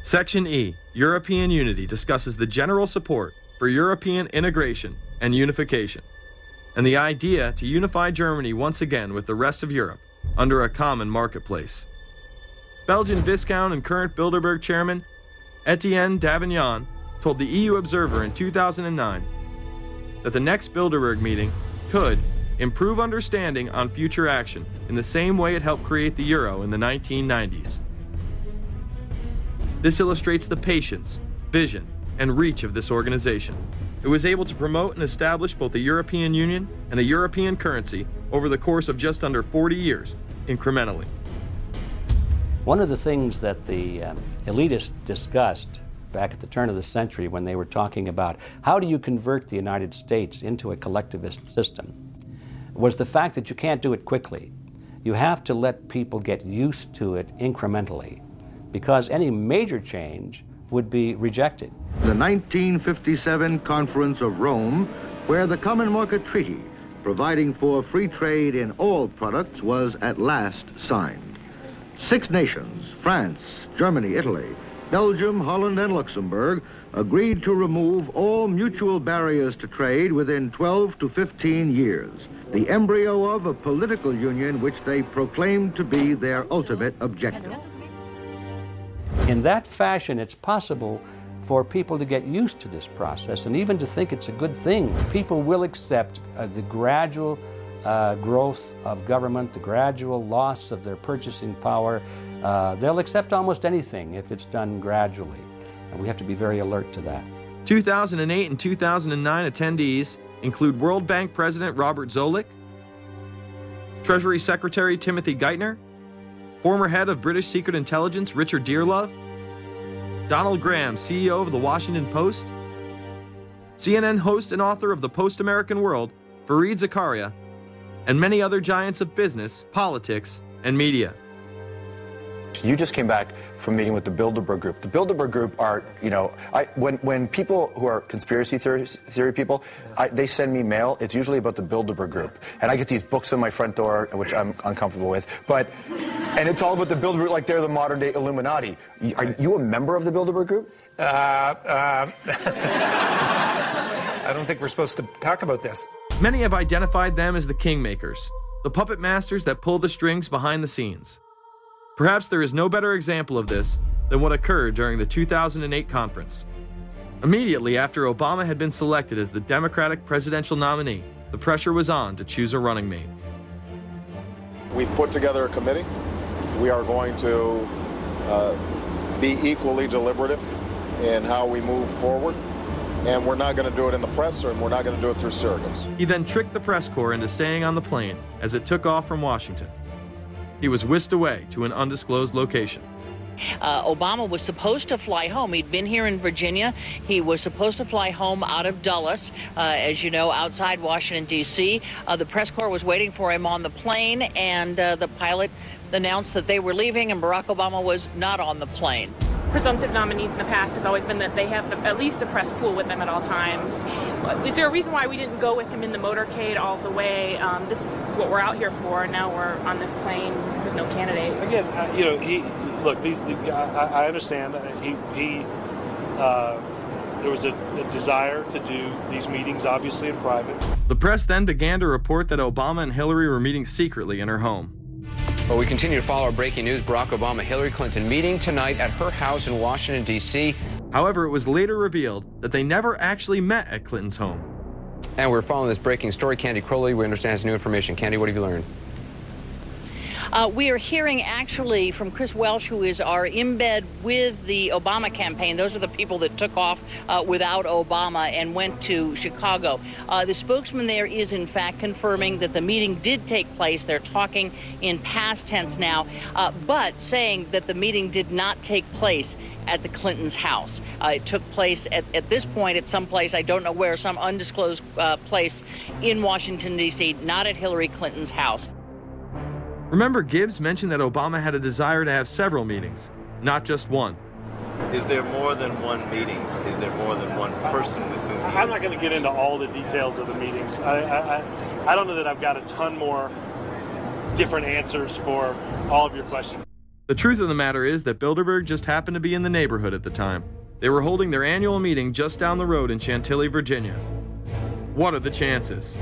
Section E, European Unity, discusses the general support for European integration and unification, and the idea to unify Germany once again with the rest of Europe under a common marketplace. Belgian Viscount and current Bilderberg chairman Etienne Davignon told the EU Observer in 2009 that the next Bilderberg meeting could improve understanding on future action in the same way it helped create the euro in the 1990s. This illustrates the patience, vision, and reach of this organization. It was able to promote and establish both the European Union and a European currency over the course of just under 40 years, incrementally.
One of the things that the elitists discussed back at the turn of the century when they were talking about how do you convert the United States into a collectivist system was the fact that you can't do it quickly. You have to let people get used to it incrementally, because any major change would be rejected.
The 1957 Conference of Rome, where the Common Market Treaty, providing for free trade in all products, was at last signed. 6 nations, France, Germany, Italy, Belgium, Holland, and Luxembourg, agreed to remove all mutual barriers to trade within 12 to 15 years, the embryo of a political union which they proclaimed to be their ultimate objective.
In that fashion, it's possible for people to get used to this process and even to think it's a good thing. People will accept the gradual growth of government, the gradual loss of their purchasing power. They'll accept almost anything if it's done gradually, and we have to be very alert to that.
2008 and 2009 attendees include World Bank President Robert Zoellick, Treasury Secretary Timothy Geithner, former head of British Secret Intelligence Richard Dearlove, Donald Graham, CEO of the Washington Post, CNN host and author of The Post-American World, Fareed Zakaria, and many other giants of business, politics, and media.
You just came back from meeting with the Bilderberg Group. The Bilderberg Group are, you know, when people who are conspiracy theory people, they send me mail, it's usually about the Bilderberg Group. And I get these books on my front door, which I'm uncomfortable with, and it's all about the Bilderberg, like they're the modern day Illuminati. Are you a member of the Bilderberg Group?
I don't think we're supposed to talk about this.
Many have identified them as the kingmakers, the puppet masters that pull the strings behind the scenes. Perhaps there is no better example of this than what occurred during the 2008 conference. Immediately after Obama had been selected as the Democratic presidential nominee, the pressure was on to choose a running mate.
We've put together a committee. We are going to be equally deliberative in how we move forward. And we're not going to do it in the press, and we're not going to do it through surrogates.
He then tricked the press corps into staying on the plane as it took off from Washington. He was whisked away to an undisclosed location.
Obama was supposed to fly home. He'd been here in Virginia. He was supposed to fly home out of Dulles, as you know, outside Washington, D.C. The press corps was waiting for him on the plane, and the pilot announced that they were leaving, and Barack Obama was not on the plane.
Presumptive nominees in the past has always been that they have at least a press pool with them at all times. Is there a reason why we didn't go with him in the motorcade all the way? This is what we're out here for. Now we're on this plane with no candidate.
Again, you know, look, I understand. There was a desire to do these meetings, obviously, in private.
The press then began to report that Obama and Hillary were meeting secretly in her home.
Well, we continue to follow our breaking news. Barack Obama, Hillary Clinton meeting tonight at her house in Washington, D.C.
However, it was later revealed that they never actually met at Clinton's home.
And we're following this breaking story. Candy Crowley, we understand, has new information. Candy, what have you learned?
We are hearing actually from Chris Welch, who is our embed with the Obama campaign. Those are the people that took off without Obama and went to Chicago. The spokesman there is in fact confirming that the meeting did take place. They're talking in past tense now, but saying that the meeting did not take place at the Clintons' house. It took place at this point at some place, I don't know where, some undisclosed place in Washington, D.C., not at Hillary Clinton's house.
Remember, Gibbs mentioned that Obama had a desire to have several meetings, not just one.
Is there more than one meeting? Is there more than one person with whom
I'm not going to get into all the details of the meetings. I don't know that I've got a ton more different answers for all of your questions.
The truth of the matter is that Bilderberg just happened to be in the neighborhood at the time. They were holding their annual meeting just down the road in Chantilly, Virginia. What are the chances?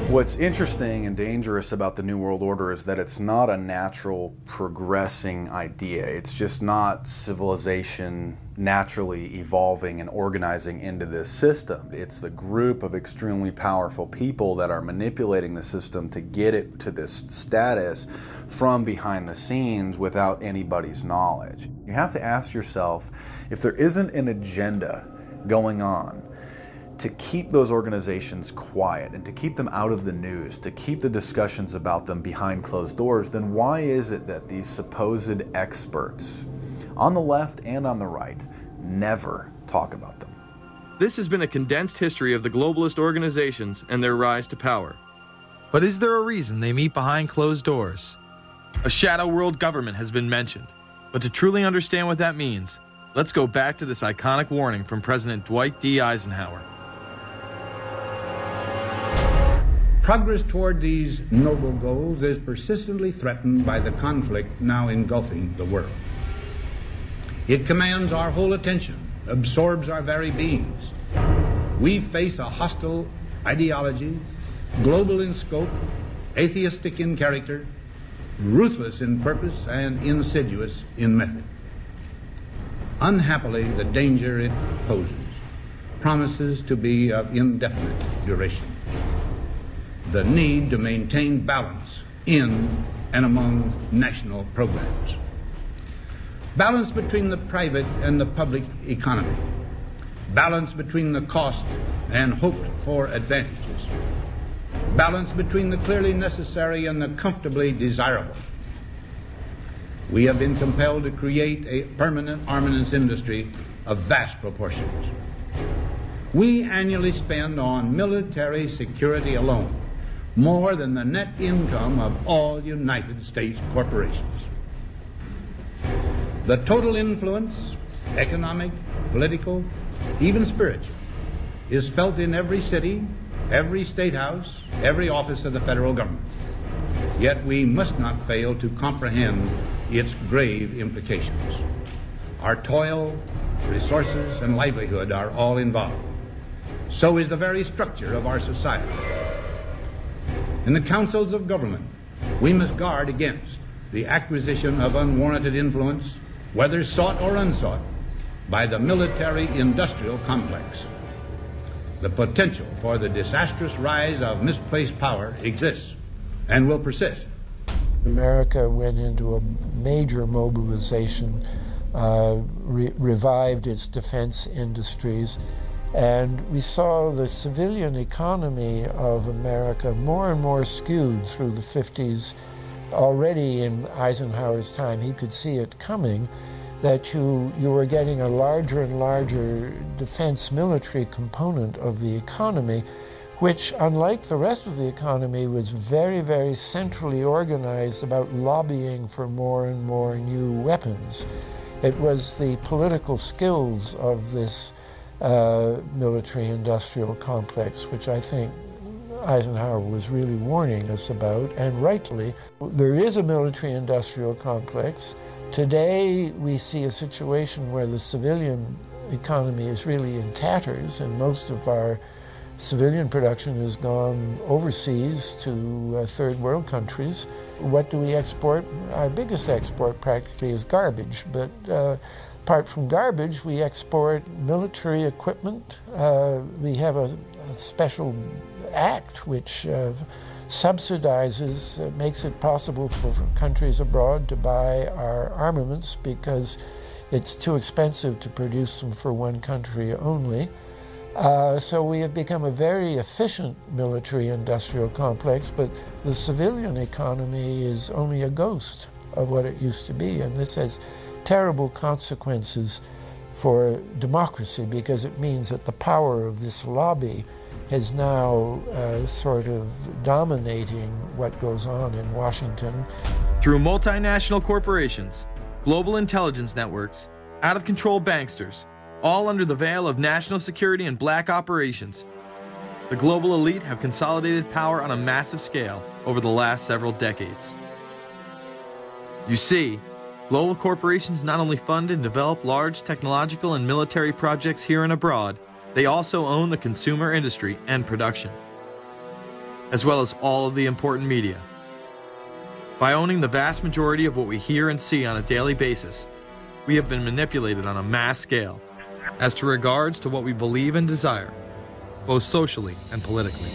What's interesting and dangerous about the New World Order is that it's not a natural progressing idea. It's just not civilization naturally evolving and organizing into this system. It's the group of extremely powerful people that are manipulating the system to get it to this status from behind the scenes without anybody's knowledge. You have to ask yourself, if there isn't an agenda going on to keep those organizations quiet and to keep them out of the news, to keep the discussions about them behind closed doors, then why is it that these supposed experts on the left and on the right never talk about them?
This has been a condensed history of the globalist organizations and their rise to power. But is there a reason they meet behind closed doors? A shadow world government has been mentioned, but to truly understand what that means, let's go back to this iconic warning from President Dwight D. Eisenhower.
Progress toward these noble goals is persistently threatened by the conflict now engulfing the world. It commands our whole attention, absorbs our very beings. We face a hostile ideology, global in scope, atheistic in character, ruthless in purpose, and insidious in method. Unhappily, the danger it poses promises to be of indefinite duration. The need to maintain balance in and among national programs. Balance between the private and the public economy. Balance between the cost and hoped for advantages. Balance between the clearly necessary and the comfortably desirable. We have been compelled to create a permanent armaments industry of vast proportions. We annually spend on military security alone more than the net income of all United States corporations. The total influence, economic, political, even spiritual, is felt in every city, every state house, every office of the federal government. Yet we must not fail to comprehend its grave implications. Our toil, resources, and livelihood are all involved. So is the very structure of our society. In the councils of government, we must guard against the acquisition of unwarranted influence, whether sought or unsought, by the military-industrial complex. The potential for the disastrous rise of misplaced power exists and will persist.
America went into a major mobilization, revived its defense industries, and we saw the civilian economy of America more and more skewed through the 50s. Already in Eisenhower's time, he could see it coming, that you were getting a larger and larger defense military component of the economy, which, unlike the rest of the economy, was very, very centrally organized about lobbying for more and more new weapons. It was the political skills of this military-industrial complex, which I think Eisenhower was really warning us about, and rightly. There is a military-industrial complex. Today, we see a situation where the civilian economy is really in tatters, and most of our civilian production has gone overseas to third world countries. What do we export? Our biggest export practically is garbage, but apart from garbage, we export military equipment. We have a special act which subsidizes, makes it possible for countries abroad to buy our armaments because it's too expensive to produce them for one country only. So we have become a very efficient military-industrial complex, but the civilian economy is only a ghost of what it used to be, and this has terrible consequences for democracy because it means that the power of this lobby is now sort of dominating what goes on in Washington.
Through multinational corporations, global intelligence networks, out-of-control banksters, all under the veil of national security and black operations, the global elite have consolidated power on a massive scale over the last several decades. You see, global corporations not only fund and develop large technological and military projects here and abroad, they also own the consumer industry and production, as well as all of the important media. By owning the vast majority of what we hear and see on a daily basis, we have been manipulated on a mass scale as to regards to what we believe and desire, both socially and politically.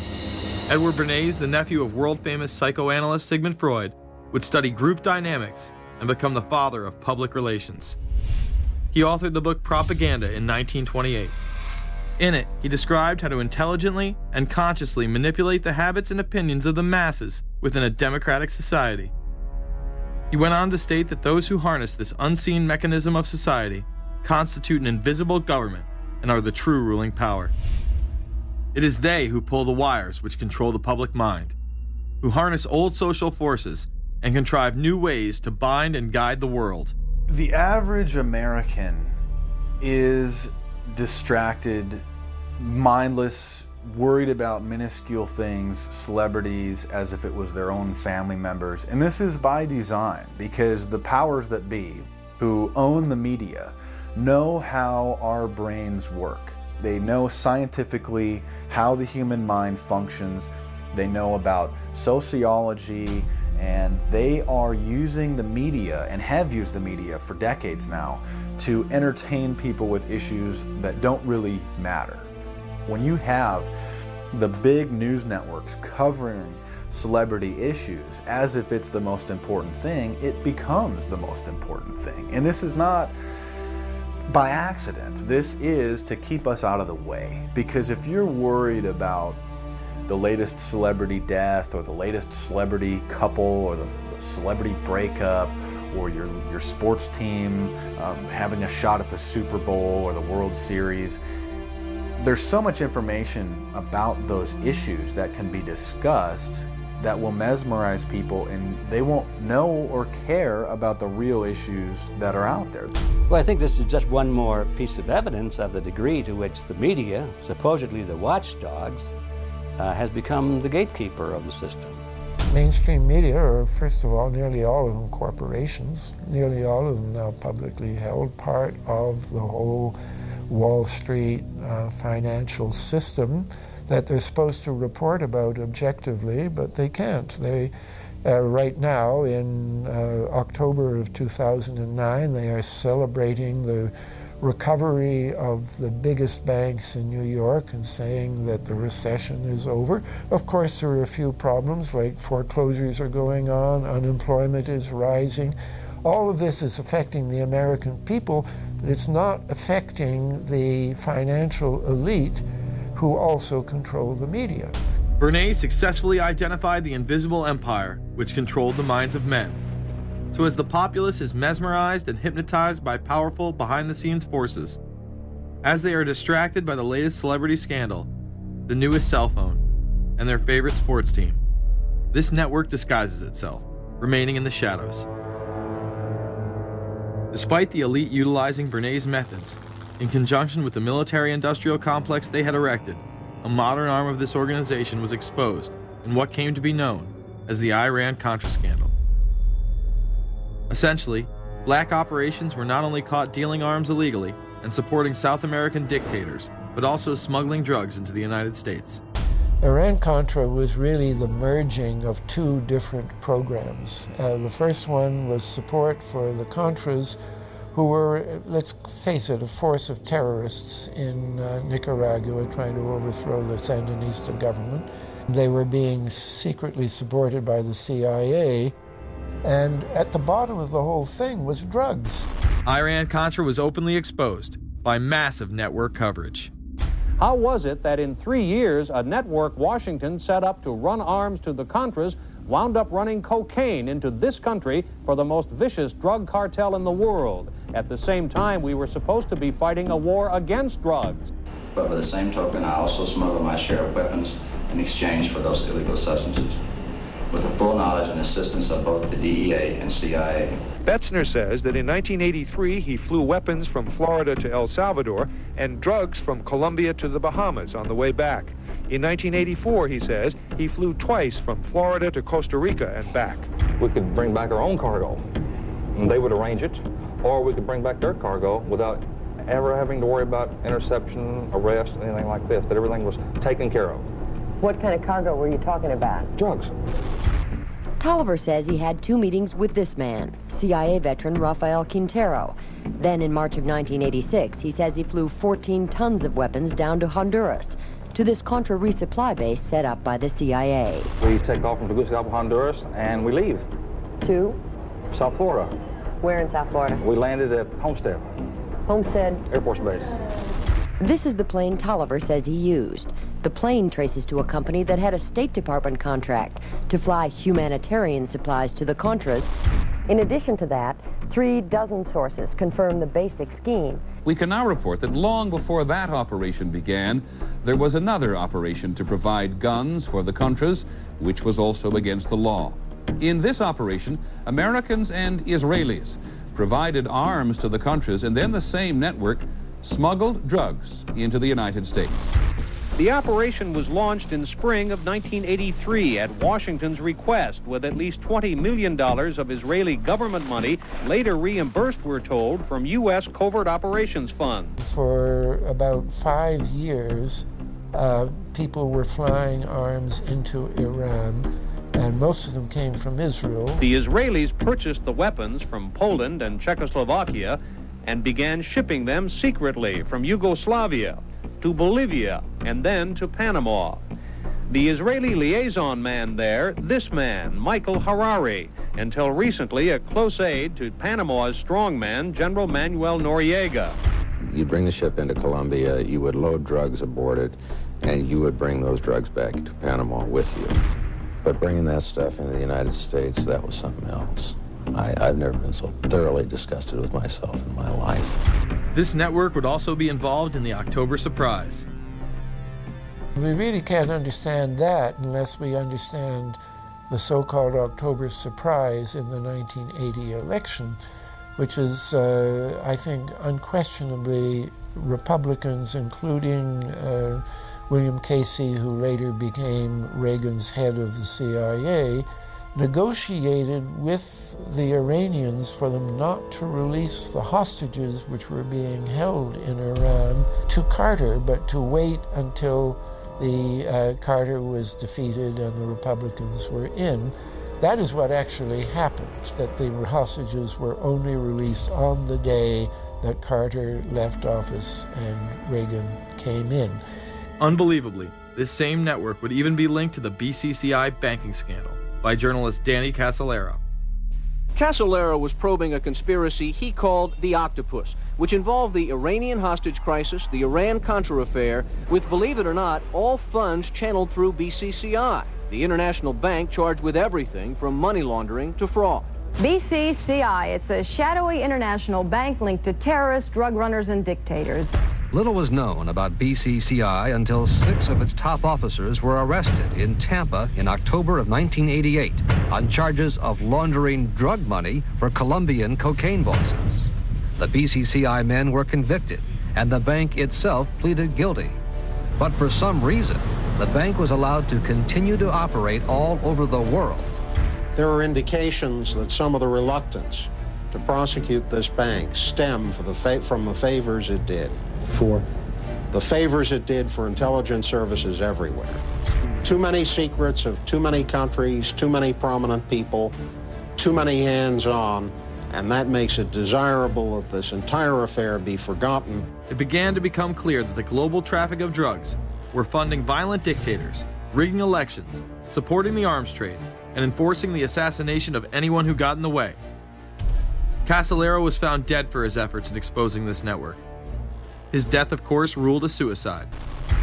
Edward Bernays, the nephew of world-famous psychoanalyst Sigmund Freud, would study group dynamics and become the father of public relations. He authored the book Propaganda in 1928. In it, he described how to intelligently and consciously manipulate the habits and opinions of the masses within a democratic society. He went on to state that those who harness this unseen mechanism of society constitute an invisible government and are the true ruling power. It is they who pull the wires which control the public mind, who harness old social forces and contrive new ways to bind and guide the world.
The average American is distracted, mindless, worried about minuscule things, celebrities, as if it was their own family members. And this is by design, because the powers that be, who own the media, know how our brains work. They know scientifically how the human mind functions. They know about sociology, and they are using the media, and have used the media for decades now, to entertain people with issues that don't really matter. When you have the big news networks covering celebrity issues as if it's the most important thing, it becomes the most important thing. And this is not by accident. This is to keep us out of the way. Because if you're worried about the latest celebrity death, or the latest celebrity couple, or the celebrity breakup, or your sports team having a shot at the Super Bowl or the World Series, there's so much information about those issues that can be discussed that will mesmerize people, and they won't know or care about the real issues that are out there.
Well, I think this is just one more piece of evidence of the degree to which the media, supposedly the watchdogs, has become the gatekeeper of the system.
Mainstream media are, first of all, nearly all of them corporations, nearly all of them now publicly held, part of the whole Wall Street financial system that they're supposed to report about objectively, but they can't. They, right now, in October of 2009, they are celebrating the recovery of the biggest banks in New York and saying that the recession is over. Of course, there are a few problems, like foreclosures are going on, unemployment is rising. All of this is affecting the American people, but it's not affecting the financial elite who also control the media.
Bernays successfully identified the invisible empire which controlled the minds of men. So as the populace is mesmerized and hypnotized by powerful behind-the-scenes forces, as they are distracted by the latest celebrity scandal, the newest cell phone, and their favorite sports team, this network disguises itself, remaining in the shadows. Despite the elite utilizing Bernays' methods, in conjunction with the military-industrial complex they had erected, a modern arm of this organization was exposed in what came to be known as the Iran-Contra scandal. Essentially, black operations were not only caught dealing arms illegally and supporting South American dictators, but also smuggling drugs into the United States.
Iran-Contra was really the merging of two different programs. The first one was support for the Contras, who were, let's face it, a force of terrorists in Nicaragua trying to overthrow the Sandinista government. They were being secretly supported by the CIA, and at the bottom of the whole thing was drugs.
Iran-Contra was openly exposed by massive network coverage.
How was it that in 3 years, a network Washington set up to run arms to the Contras wound up running cocaine into this country for the most vicious drug cartel in the world? At the same time, we were supposed to be fighting a war against drugs.
But by the same token, I also smuggled my share of weapons in exchange for those illegal substances, with the full knowledge and assistance of both the DEA and CIA.
Betzner says that in 1983 he flew weapons from Florida to El Salvador and drugs from Colombia to the Bahamas on the way back. In 1984, he says, he flew twice from Florida to Costa Rica and back.
We could bring back our own cargo, and they would arrange it, or we could bring back their cargo without ever having to worry about interception, arrest, anything like this, that everything was taken care of.
What kind of cargo were you talking about?
Drugs.
Tolliver says he had 2 meetings with this man, CIA veteran Rafael Quintero. Then in March of 1986, he says he flew 14 tons of weapons down to Honduras, to this Contra resupply base set up by the CIA.
We take off from Tegucigalpa, Honduras, and we leave.
To?
South Florida.
Where in South Florida?
We landed at Homestead.
Homestead?
Air Force Base.
This is the plane Tolliver says he used. The plane traces to a company that had a State Department contract to fly humanitarian supplies to the Contras. In addition to that, 36 sources confirm the basic scheme.
We can now report that long before that operation began, there was another operation to provide guns for the Contras, which was also against the law. In this operation, Americans and Israelis provided arms to the Contras, and then the same network smuggled drugs into the United States.
The operation was launched in spring of 1983 at Washington's request, with at least $20 million of Israeli government money later reimbursed, we're told, from U.S. Covert Operations Fund.
For about 5 years, people were flying arms into Iran, and most of them came from Israel.
The Israelis purchased the weapons from Poland and Czechoslovakia and began shipping them secretly from Yugoslavia to Bolivia and then to Panama. The Israeli liaison man there, this man, Michael Harari, until recently a close aide to Panama's strongman, General Manuel Noriega.
You'd bring the ship into Colombia, you would load drugs aboard it, and you would bring those drugs back to Panama with you. But bringing that stuff into the United States, that was something else. I've never been so thoroughly disgusted with myself in my life.
This network would also be involved in the October surprise.
We really can't understand that unless we understand the so-called October surprise in the 1980 election, which is, I think, unquestionably Republicans, including William Casey, who later became Reagan's head of the CIA, negotiated with the Iranians for them not to release the hostages which were being held in Iran to Carter, but to wait until the Carter was defeated and the Republicans were in. That is what actually happened, that the hostages were only released on the day that Carter left office and Reagan came in.
Unbelievably, this same network would even be linked to the BCCI banking scandal by journalist Danny Casolaro.
Casolaro was probing a conspiracy he called the Octopus, which involved the Iranian hostage crisis, the Iran-Contra affair, with, believe it or not, all funds channeled through BCCI, the international bank charged with everything from money laundering to fraud.
BCCI, it's a shadowy international bank linked to terrorists, drug runners, and dictators.
Little was known about BCCI until 6 of its top officers were arrested in Tampa in October of 1988 on charges of laundering drug money for Colombian cocaine bosses. The BCCI men were convicted, and the bank itself pleaded guilty. But for some reason, the bank was allowed to continue to operate all over the world.
There are indications that some of the reluctance to prosecute this bank stem from the favors it did.
For?
The favors it did for intelligence services everywhere. Too many secrets of too many countries, too many prominent people, too many hands-on, and that makes it desirable that this entire affair be forgotten.
It began to become clear that the global traffic of drugs were funding violent dictators rigging elections, supporting the arms trade, and enforcing the assassination of anyone who got in the way. Cassolero was found dead for his efforts in exposing this network. His death, of course, ruled a suicide.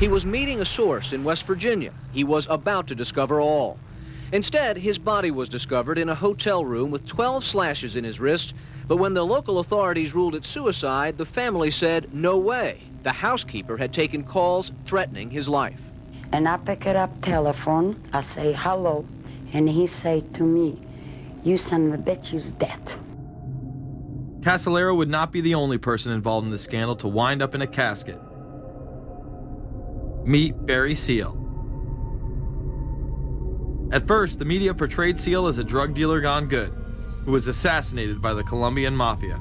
He was meeting a source in West Virginia. He was about to discover all. Instead, his body was discovered in a hotel room with 12 slashes in his wrist, but when the local authorities ruled it suicide, the family said, no way. The housekeeper had taken calls threatening his life.
And I pick it up telephone, I say hello, and he say to me, you son of a bitch, you's dead.
Cassolero would not be the only person involved in the scandal to wind up in a casket. Meet Barry Seal. At first, the media portrayed Seal as a drug dealer gone good, who was assassinated by the Colombian mafia.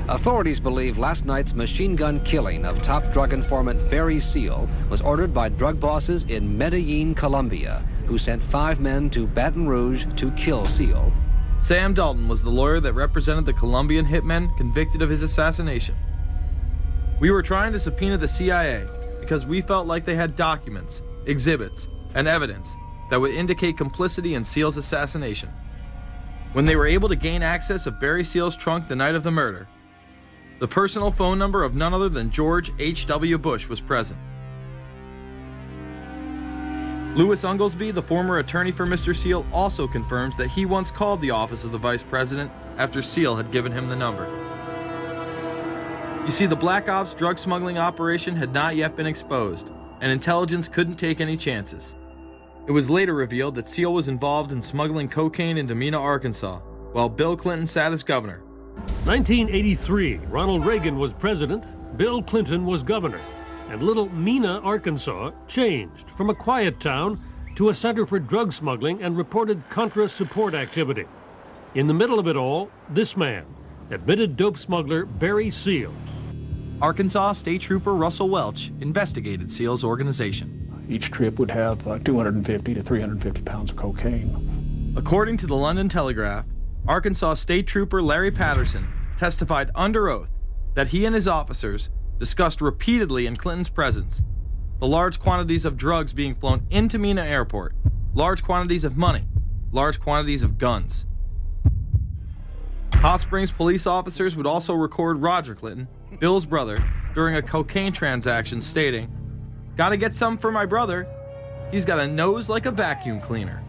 Authorities believe last night's machine gun killing of top drug informant Barry Seal was ordered by drug bosses in Medellin, Colombia, who sent 5 men to Baton Rouge to kill Seal.
Sam Dalton was the lawyer that represented the Colombian hitmen convicted of his assassination. We were trying to subpoena the CIA because we felt like they had documents, exhibits, and evidence that would indicate complicity in Seal's assassination. When they were able to gain access of Barry Seal's trunk the night of the murder, the personal phone number of none other than George H.W. Bush was present. Louis Unglesby, the former attorney for Mr. Seal, also confirms that he once called the office of the vice president after Seal had given him the number. You see, the Black Ops drug smuggling operation had not yet been exposed, and intelligence couldn't take any chances. It was later revealed that Seal was involved in smuggling cocaine into Mena, Arkansas, while Bill Clinton sat as governor.
1983, Ronald Reagan was president, Bill Clinton was governor, and little Mena, Arkansas changed from a quiet town to a center for drug smuggling and reported Contra support activity. In the middle of it all, this man, admitted dope smuggler Barry Seal.
Arkansas State Trooper Russell Welch investigated Seal's organization.
Each trip would have 250 to 350 pounds of cocaine.
According to the London Telegraph, Arkansas State Trooper Larry Patterson testified under oath that he and his officers discussed repeatedly in Clinton's presence the large quantities of drugs being flown into Mena Airport, large quantities of money, large quantities of guns. Hot Springs police officers would also record Roger Clinton, Bill's brother, during a cocaine transaction stating, "Gotta get some for my brother. He's got a nose like a vacuum cleaner."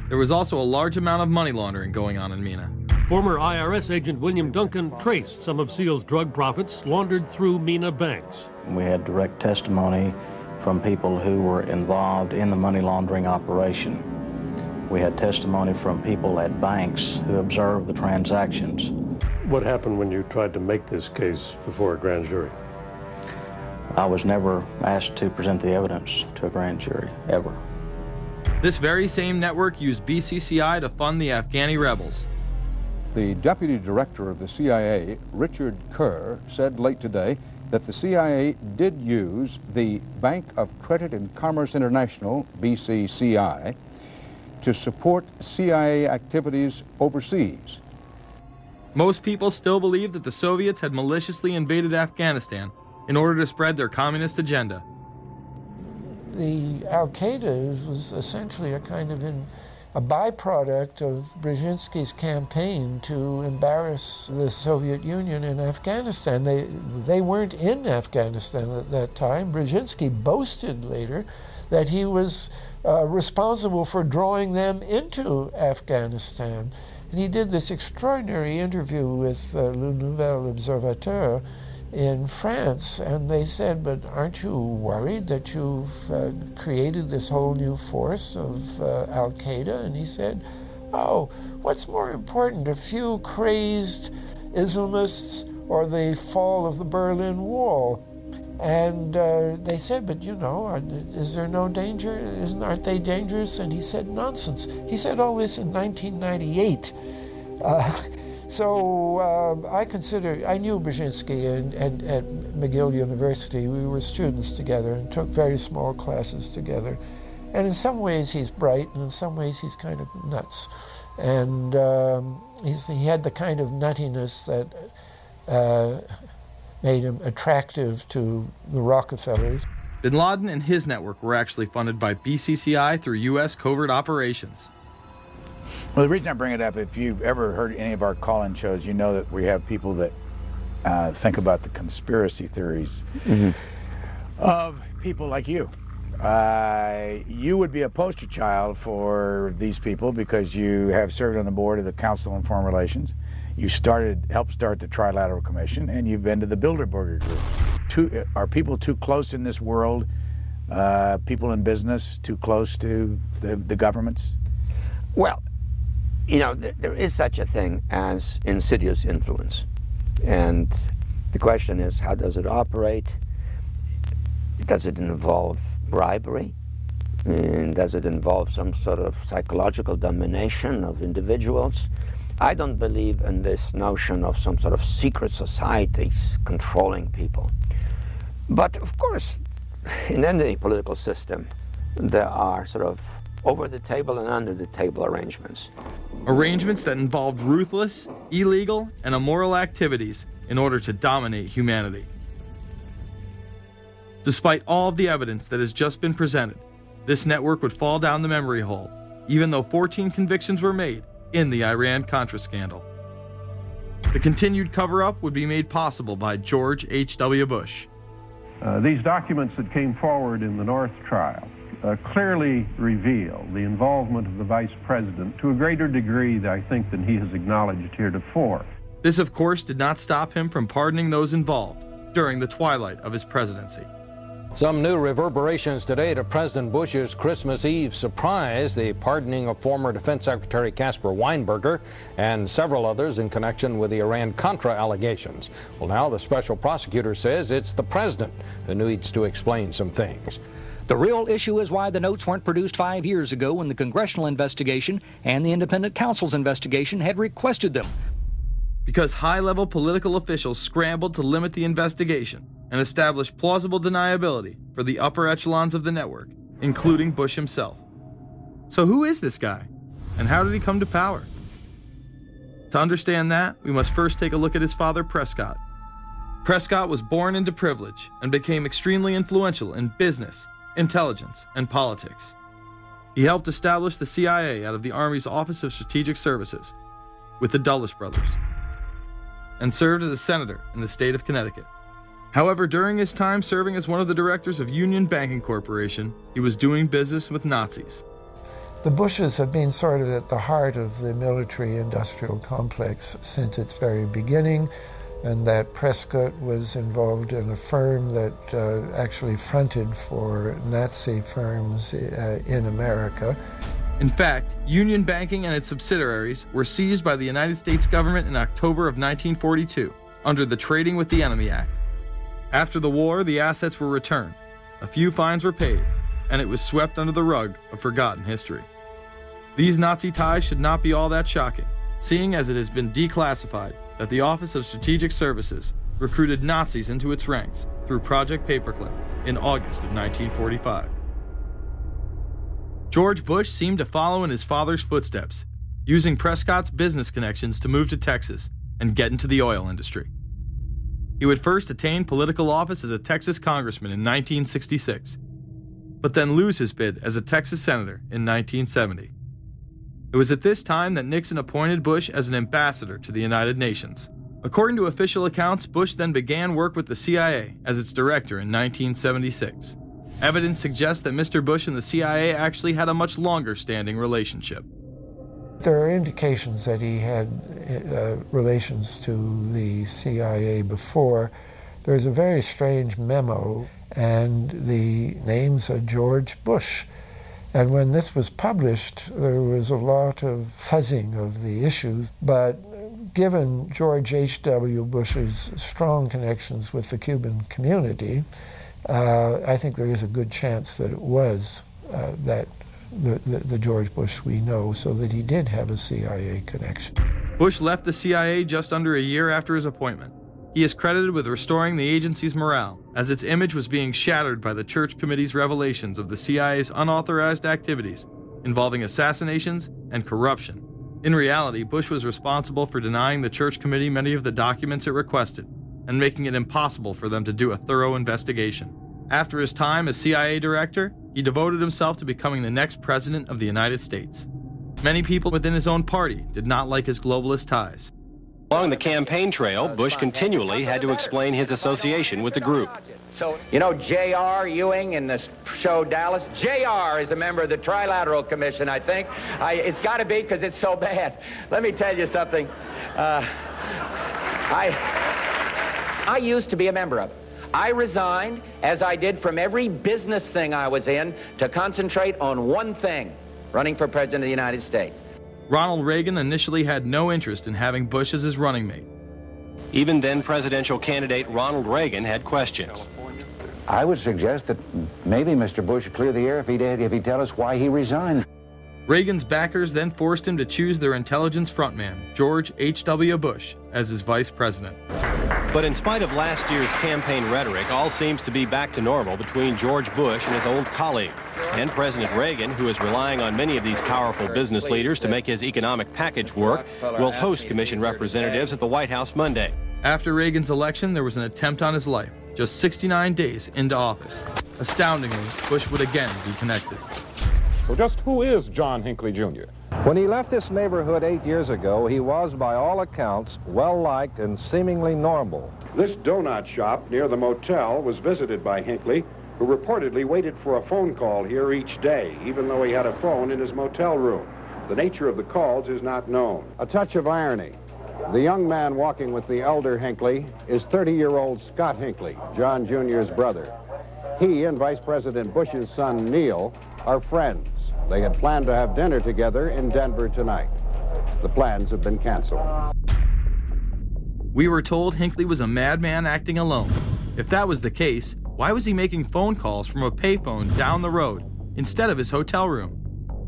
There was also a large amount of money laundering going on in Mena.
Former IRS agent William Duncan traced some of Seal's drug profits laundered through Mena banks.
We had direct testimony from people who were involved in the money laundering operation. We had testimony from people at banks who observed the transactions.
What happened when you tried to make this case before a grand jury?
I was never asked to present the evidence to a grand jury, ever.
This very same network used BCCI to fund the Afghani rebels.
The deputy director of the CIA, Richard Kerr, said late today that the CIA did use the Bank of Credit and Commerce International, BCCI, to support CIA activities overseas.
Most people still believe that the Soviets had maliciously invaded Afghanistan in order to spread their communist agenda.
The Al-Qaeda was essentially a kind of a byproduct of Brzezinski's campaign to embarrass the Soviet Union in Afghanistan. They weren't in Afghanistan at that time. Brzezinski boasted later that he was responsible for drawing them into Afghanistan. And he did this extraordinary interview with Le Nouvel Observateur in France, and they said, but aren't you worried that you've created this whole new force of Al-Qaeda? And he said, oh, what's more important, a few crazed Islamists or the fall of the Berlin Wall? And they said, but you know, is there no danger? Aren't they dangerous? And he said, nonsense. He said all this in 1998. So I knew Brzezinski at McGill University. We were students together and took very small classes together. And in some ways he's bright, and in some ways he's kind of nuts. And he had the kind of nuttiness that made him attractive to the Rockefellers.
Bin Laden and his network were actually funded by BCCI through U.S. covert operations.
Well, the reason I bring it up, if you've ever heard any of our call-in shows, you know that we have people that think about the conspiracy theories of people like you. You would be a poster child for these people because you have served on the board of the Council on Foreign Relations. You helped start the Trilateral Commission, and you've been to the Bilderberg Group. Are people too close in this world, people in business, too close to the governments?
Well, you know, there is such a thing as insidious influence. And the question is, how does it operate? Does it involve bribery? And does it involve some sort of psychological domination of individuals? I don't believe in this notion of some sort of secret societies controlling people. But of course, in any political system, there are sort of over-the-table and under-the-table arrangements.
Arrangements that involved ruthless, illegal, and immoral activities in order to dominate humanity. Despite all of the evidence that has just been presented, this network would fall down the memory hole, even though 14 convictions were made in the Iran-Contra scandal. The continued cover-up would be made possible by George H.W. Bush.
These documents that came forward in the North trial clearly reveal the involvement of the Vice President to a greater degree, I think, than he has acknowledged heretofore.
This, of course, did not stop him from pardoning those involved during the twilight of his presidency.
Some new reverberations today to President Bush's Christmas Eve surprise, the pardoning of former Defense Secretary Caspar Weinberger and several others in connection with the Iran-Contra allegations. Well, now the special prosecutor says it's the president who needs to explain some things.
The real issue is why the notes weren't produced 5 years ago when the congressional investigation and the independent counsel's investigation had requested them.
Because high-level political officials scrambled to limit the investigation and establish plausible deniability for the upper echelons of the network, including Bush himself. So who is this guy, and how did he come to power? To understand that, we must first take a look at his father, Prescott. Prescott was born into privilege and became extremely influential in business, intelligence, and politics. He helped establish the CIA out of the Army's Office of Strategic Services with the Dulles brothers, and served as a senator in the state of Connecticut. However, during his time serving as one of the directors of Union Banking Corporation, he was doing business with Nazis.
The Bushes have been sort of at the heart of the military-industrial complex since its very beginning, and that Prescott was involved in a firm that actually fronted for Nazi firms in America.
In fact, Union Banking and its subsidiaries were seized by the United States government in October of 1942 under the Trading with the Enemy Act. After the war, the assets were returned, a few fines were paid, and it was swept under the rug of forgotten history. These Nazi ties should not be all that shocking, seeing as it has been declassified that the Office of Strategic Services recruited Nazis into its ranks through Project Paperclip in August of 1945. George Bush seemed to follow in his father's footsteps, using Prescott's business connections to move to Texas and get into the oil industry. He would first attain political office as a Texas congressman in 1966, but then lose his bid as a Texas senator in 1970. It was at this time that Nixon appointed Bush as an ambassador to the United Nations. According to official accounts, Bush then began work with the CIA as its director in 1976. Evidence suggests that Mr. Bush and the CIA actually had a much longer-standing relationship.
There are indications that he had relations to the CIA before. There's a very strange memo, and the name's George Bush. And when this was published, there was a lot of fuzzing of the issues, but given George H.W. Bush's strong connections with the Cuban community, I think there is a good chance that it was the George Bush we know, so that he did have a CIA connection.
Bush left the CIA just under a year after his appointment. He is credited with restoring the agency's morale, as its image was being shattered by the Church Committee's revelations of the CIA's unauthorized activities involving assassinations and corruption. In reality, Bush was responsible for denying the Church Committee many of the documents it requested and making it impossible for them to do a thorough investigation. After his time as CIA director, he devoted himself to becoming the next president of the United States. Many people within his own party did not like his globalist ties.
Along the campaign trail, Bush continually had to explain his association with the group.
You know J.R. Ewing in the show Dallas? J.R. is a member of the Trilateral Commission, I think. It's got to be because it's so bad. Let me tell you something. I used to be a member of it. I resigned, as I did from every business thing I was in, to concentrate on one thing, running for President of the United States.
Ronald Reagan initially had no interest in having Bush as his running mate.
Even then presidential candidate Ronald Reagan had questions.
I would suggest that maybe Mr. Bush would clear the air if he'd tell us why he resigned.
Reagan's backers then forced him to choose their intelligence frontman, George H.W. Bush, as his vice president.
But in spite of last year's campaign rhetoric, all seems to be back to normal between George Bush and his old colleagues. And President Reagan, who is relying on many of these powerful business leaders to make his economic package work, will host commission representatives at the White House Monday.
After Reagan's election, there was an attempt on his life, just 69 days into office. Astoundingly, Bush would again be connected.
So just who is John Hinckley Jr.?
When he left this neighborhood 8 years ago, he was, by all accounts, well-liked and seemingly normal.
This donut shop near the motel was visited by Hinckley, who reportedly waited for a phone call here each day, even though he had a phone in his motel room. The nature of the calls is not known.
A touch of irony. The young man walking with the elder Hinckley is 30-year-old Scott Hinckley, John Jr.'s brother. He and Vice President Bush's son, Neil, are friends. They had planned to have dinner together in Denver tonight. The plans have been canceled.
We were told Hinckley was a madman acting alone. If that was the case, why was he making phone calls from a payphone down the road instead of his hotel room?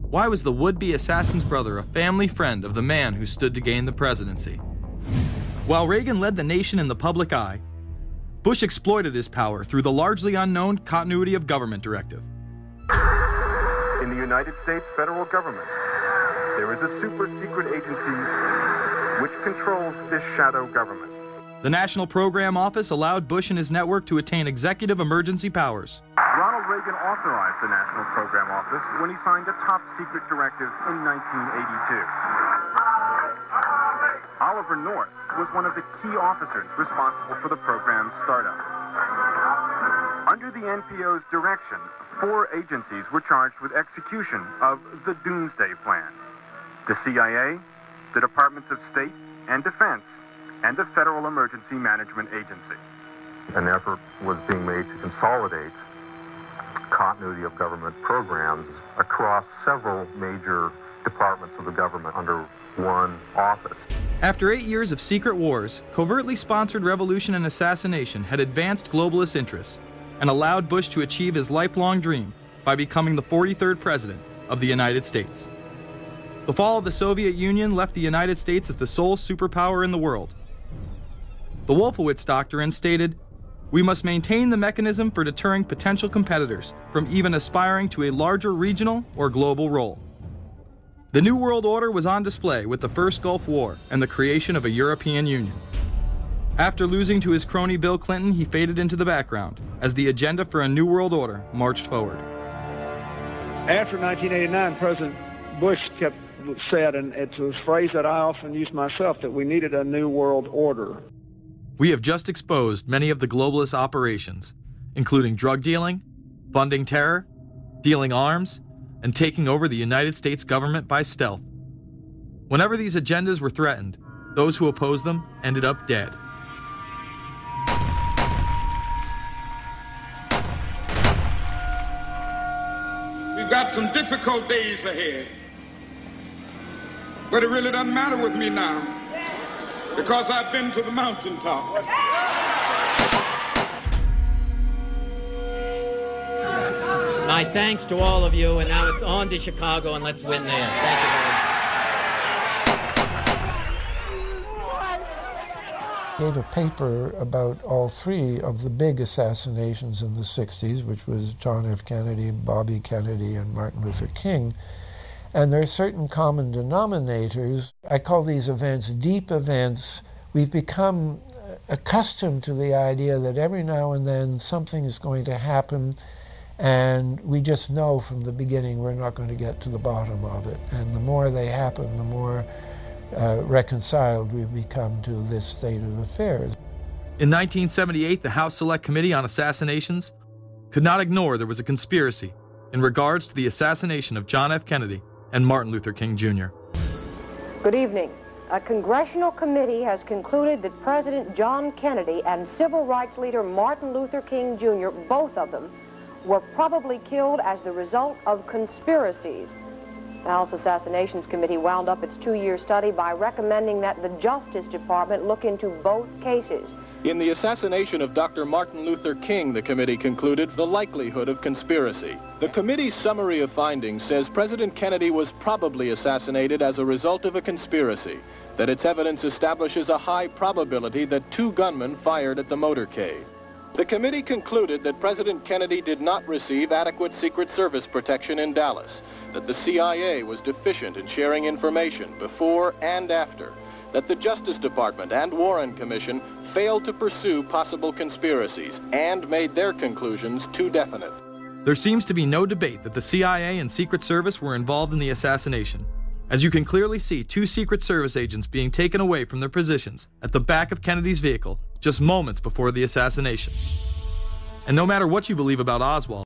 Why was the would-be assassin's brother a family friend of the man who stood to gain the presidency? While Reagan led the nation in the public eye, Bush exploited his power through the largely unknown Continuity of Government Directive.
In the United States federal government, there is a super-secret agency which controls this shadow government.
The National Program Office allowed Bush and his network to attain executive emergency powers.
Ronald Reagan authorized the National Program Office when he signed a top-secret directive in 1982. Oliver North was one of the key officers responsible for the program's startup. Under the NPO's direction, 4 agencies were charged with execution of the Doomsday Plan: the CIA, the Departments of State and Defense, and the Federal Emergency Management Agency.
An effort was being made to consolidate continuity of government programs across several major departments of the government under one office.
After 8 years of secret wars, covertly sponsored revolution and assassination had advanced globalist interests and allowed Bush to achieve his lifelong dream by becoming the 43rd president of the United States. The fall of the Soviet Union left the United States as the sole superpower in the world. The Wolfowitz Doctrine stated, "We must maintain the mechanism for deterring potential competitors from even aspiring to a larger regional or global role." The New World Order was on display with the First Gulf War and the creation of a European Union. After losing to his crony Bill Clinton, he faded into the background as the agenda for a New World Order marched forward.
After 1989, President Bush said, and it's a phrase that I often use myself, that we needed a New World Order.
We have just exposed many of the globalist operations, including drug dealing, funding terror, dealing arms, and taking over the United States government by stealth. Whenever these agendas were threatened, those who opposed them ended up dead.
We've got some difficult days ahead, but it really doesn't matter with me now, because I've been to the mountaintop.
My thanks to all of you, and now it's on to Chicago, and let's win there. Thank you very much.
Gave a paper about all 3 of the big assassinations in the 60s, which was John F. Kennedy, Bobby Kennedy, and Martin Luther King. And there are certain common denominators. I call these events deep events. We've become accustomed to the idea that every now and then something is going to happen, and we just know from the beginning we're not going to get to the bottom of it. And the more they happen, the more reconciled we've become to this state of affairs.
In 1978, the House Select Committee on Assassinations could not ignore there was a conspiracy in regards to the assassination of John F. Kennedy and Martin Luther King Jr.
Good evening. A congressional committee has concluded that President John Kennedy and civil rights leader Martin Luther King Jr., both of them, were probably killed as the result of conspiracies. The House Assassinations Committee wound up its 2-year study by recommending that the Justice Department look into both cases.
In the assassination of Dr. Martin Luther King, the committee concluded the likelihood of conspiracy. The committee's summary of findings says President Kennedy was probably assassinated as a result of a conspiracy, that its evidence establishes a high probability that 2 gunmen fired at the motorcade. The committee concluded that President Kennedy did not receive adequate Secret Service protection in Dallas, that the CIA was deficient in sharing information before and after, that the Justice Department and Warren Commission failed to pursue possible conspiracies and made their conclusions too definite.
There seems to be no debate that the CIA and Secret Service were involved in the assassination, as you can clearly see 2 Secret Service agents being taken away from their positions at the back of Kennedy's vehicle just moments before the assassination. And no matter what you believe about Oswald,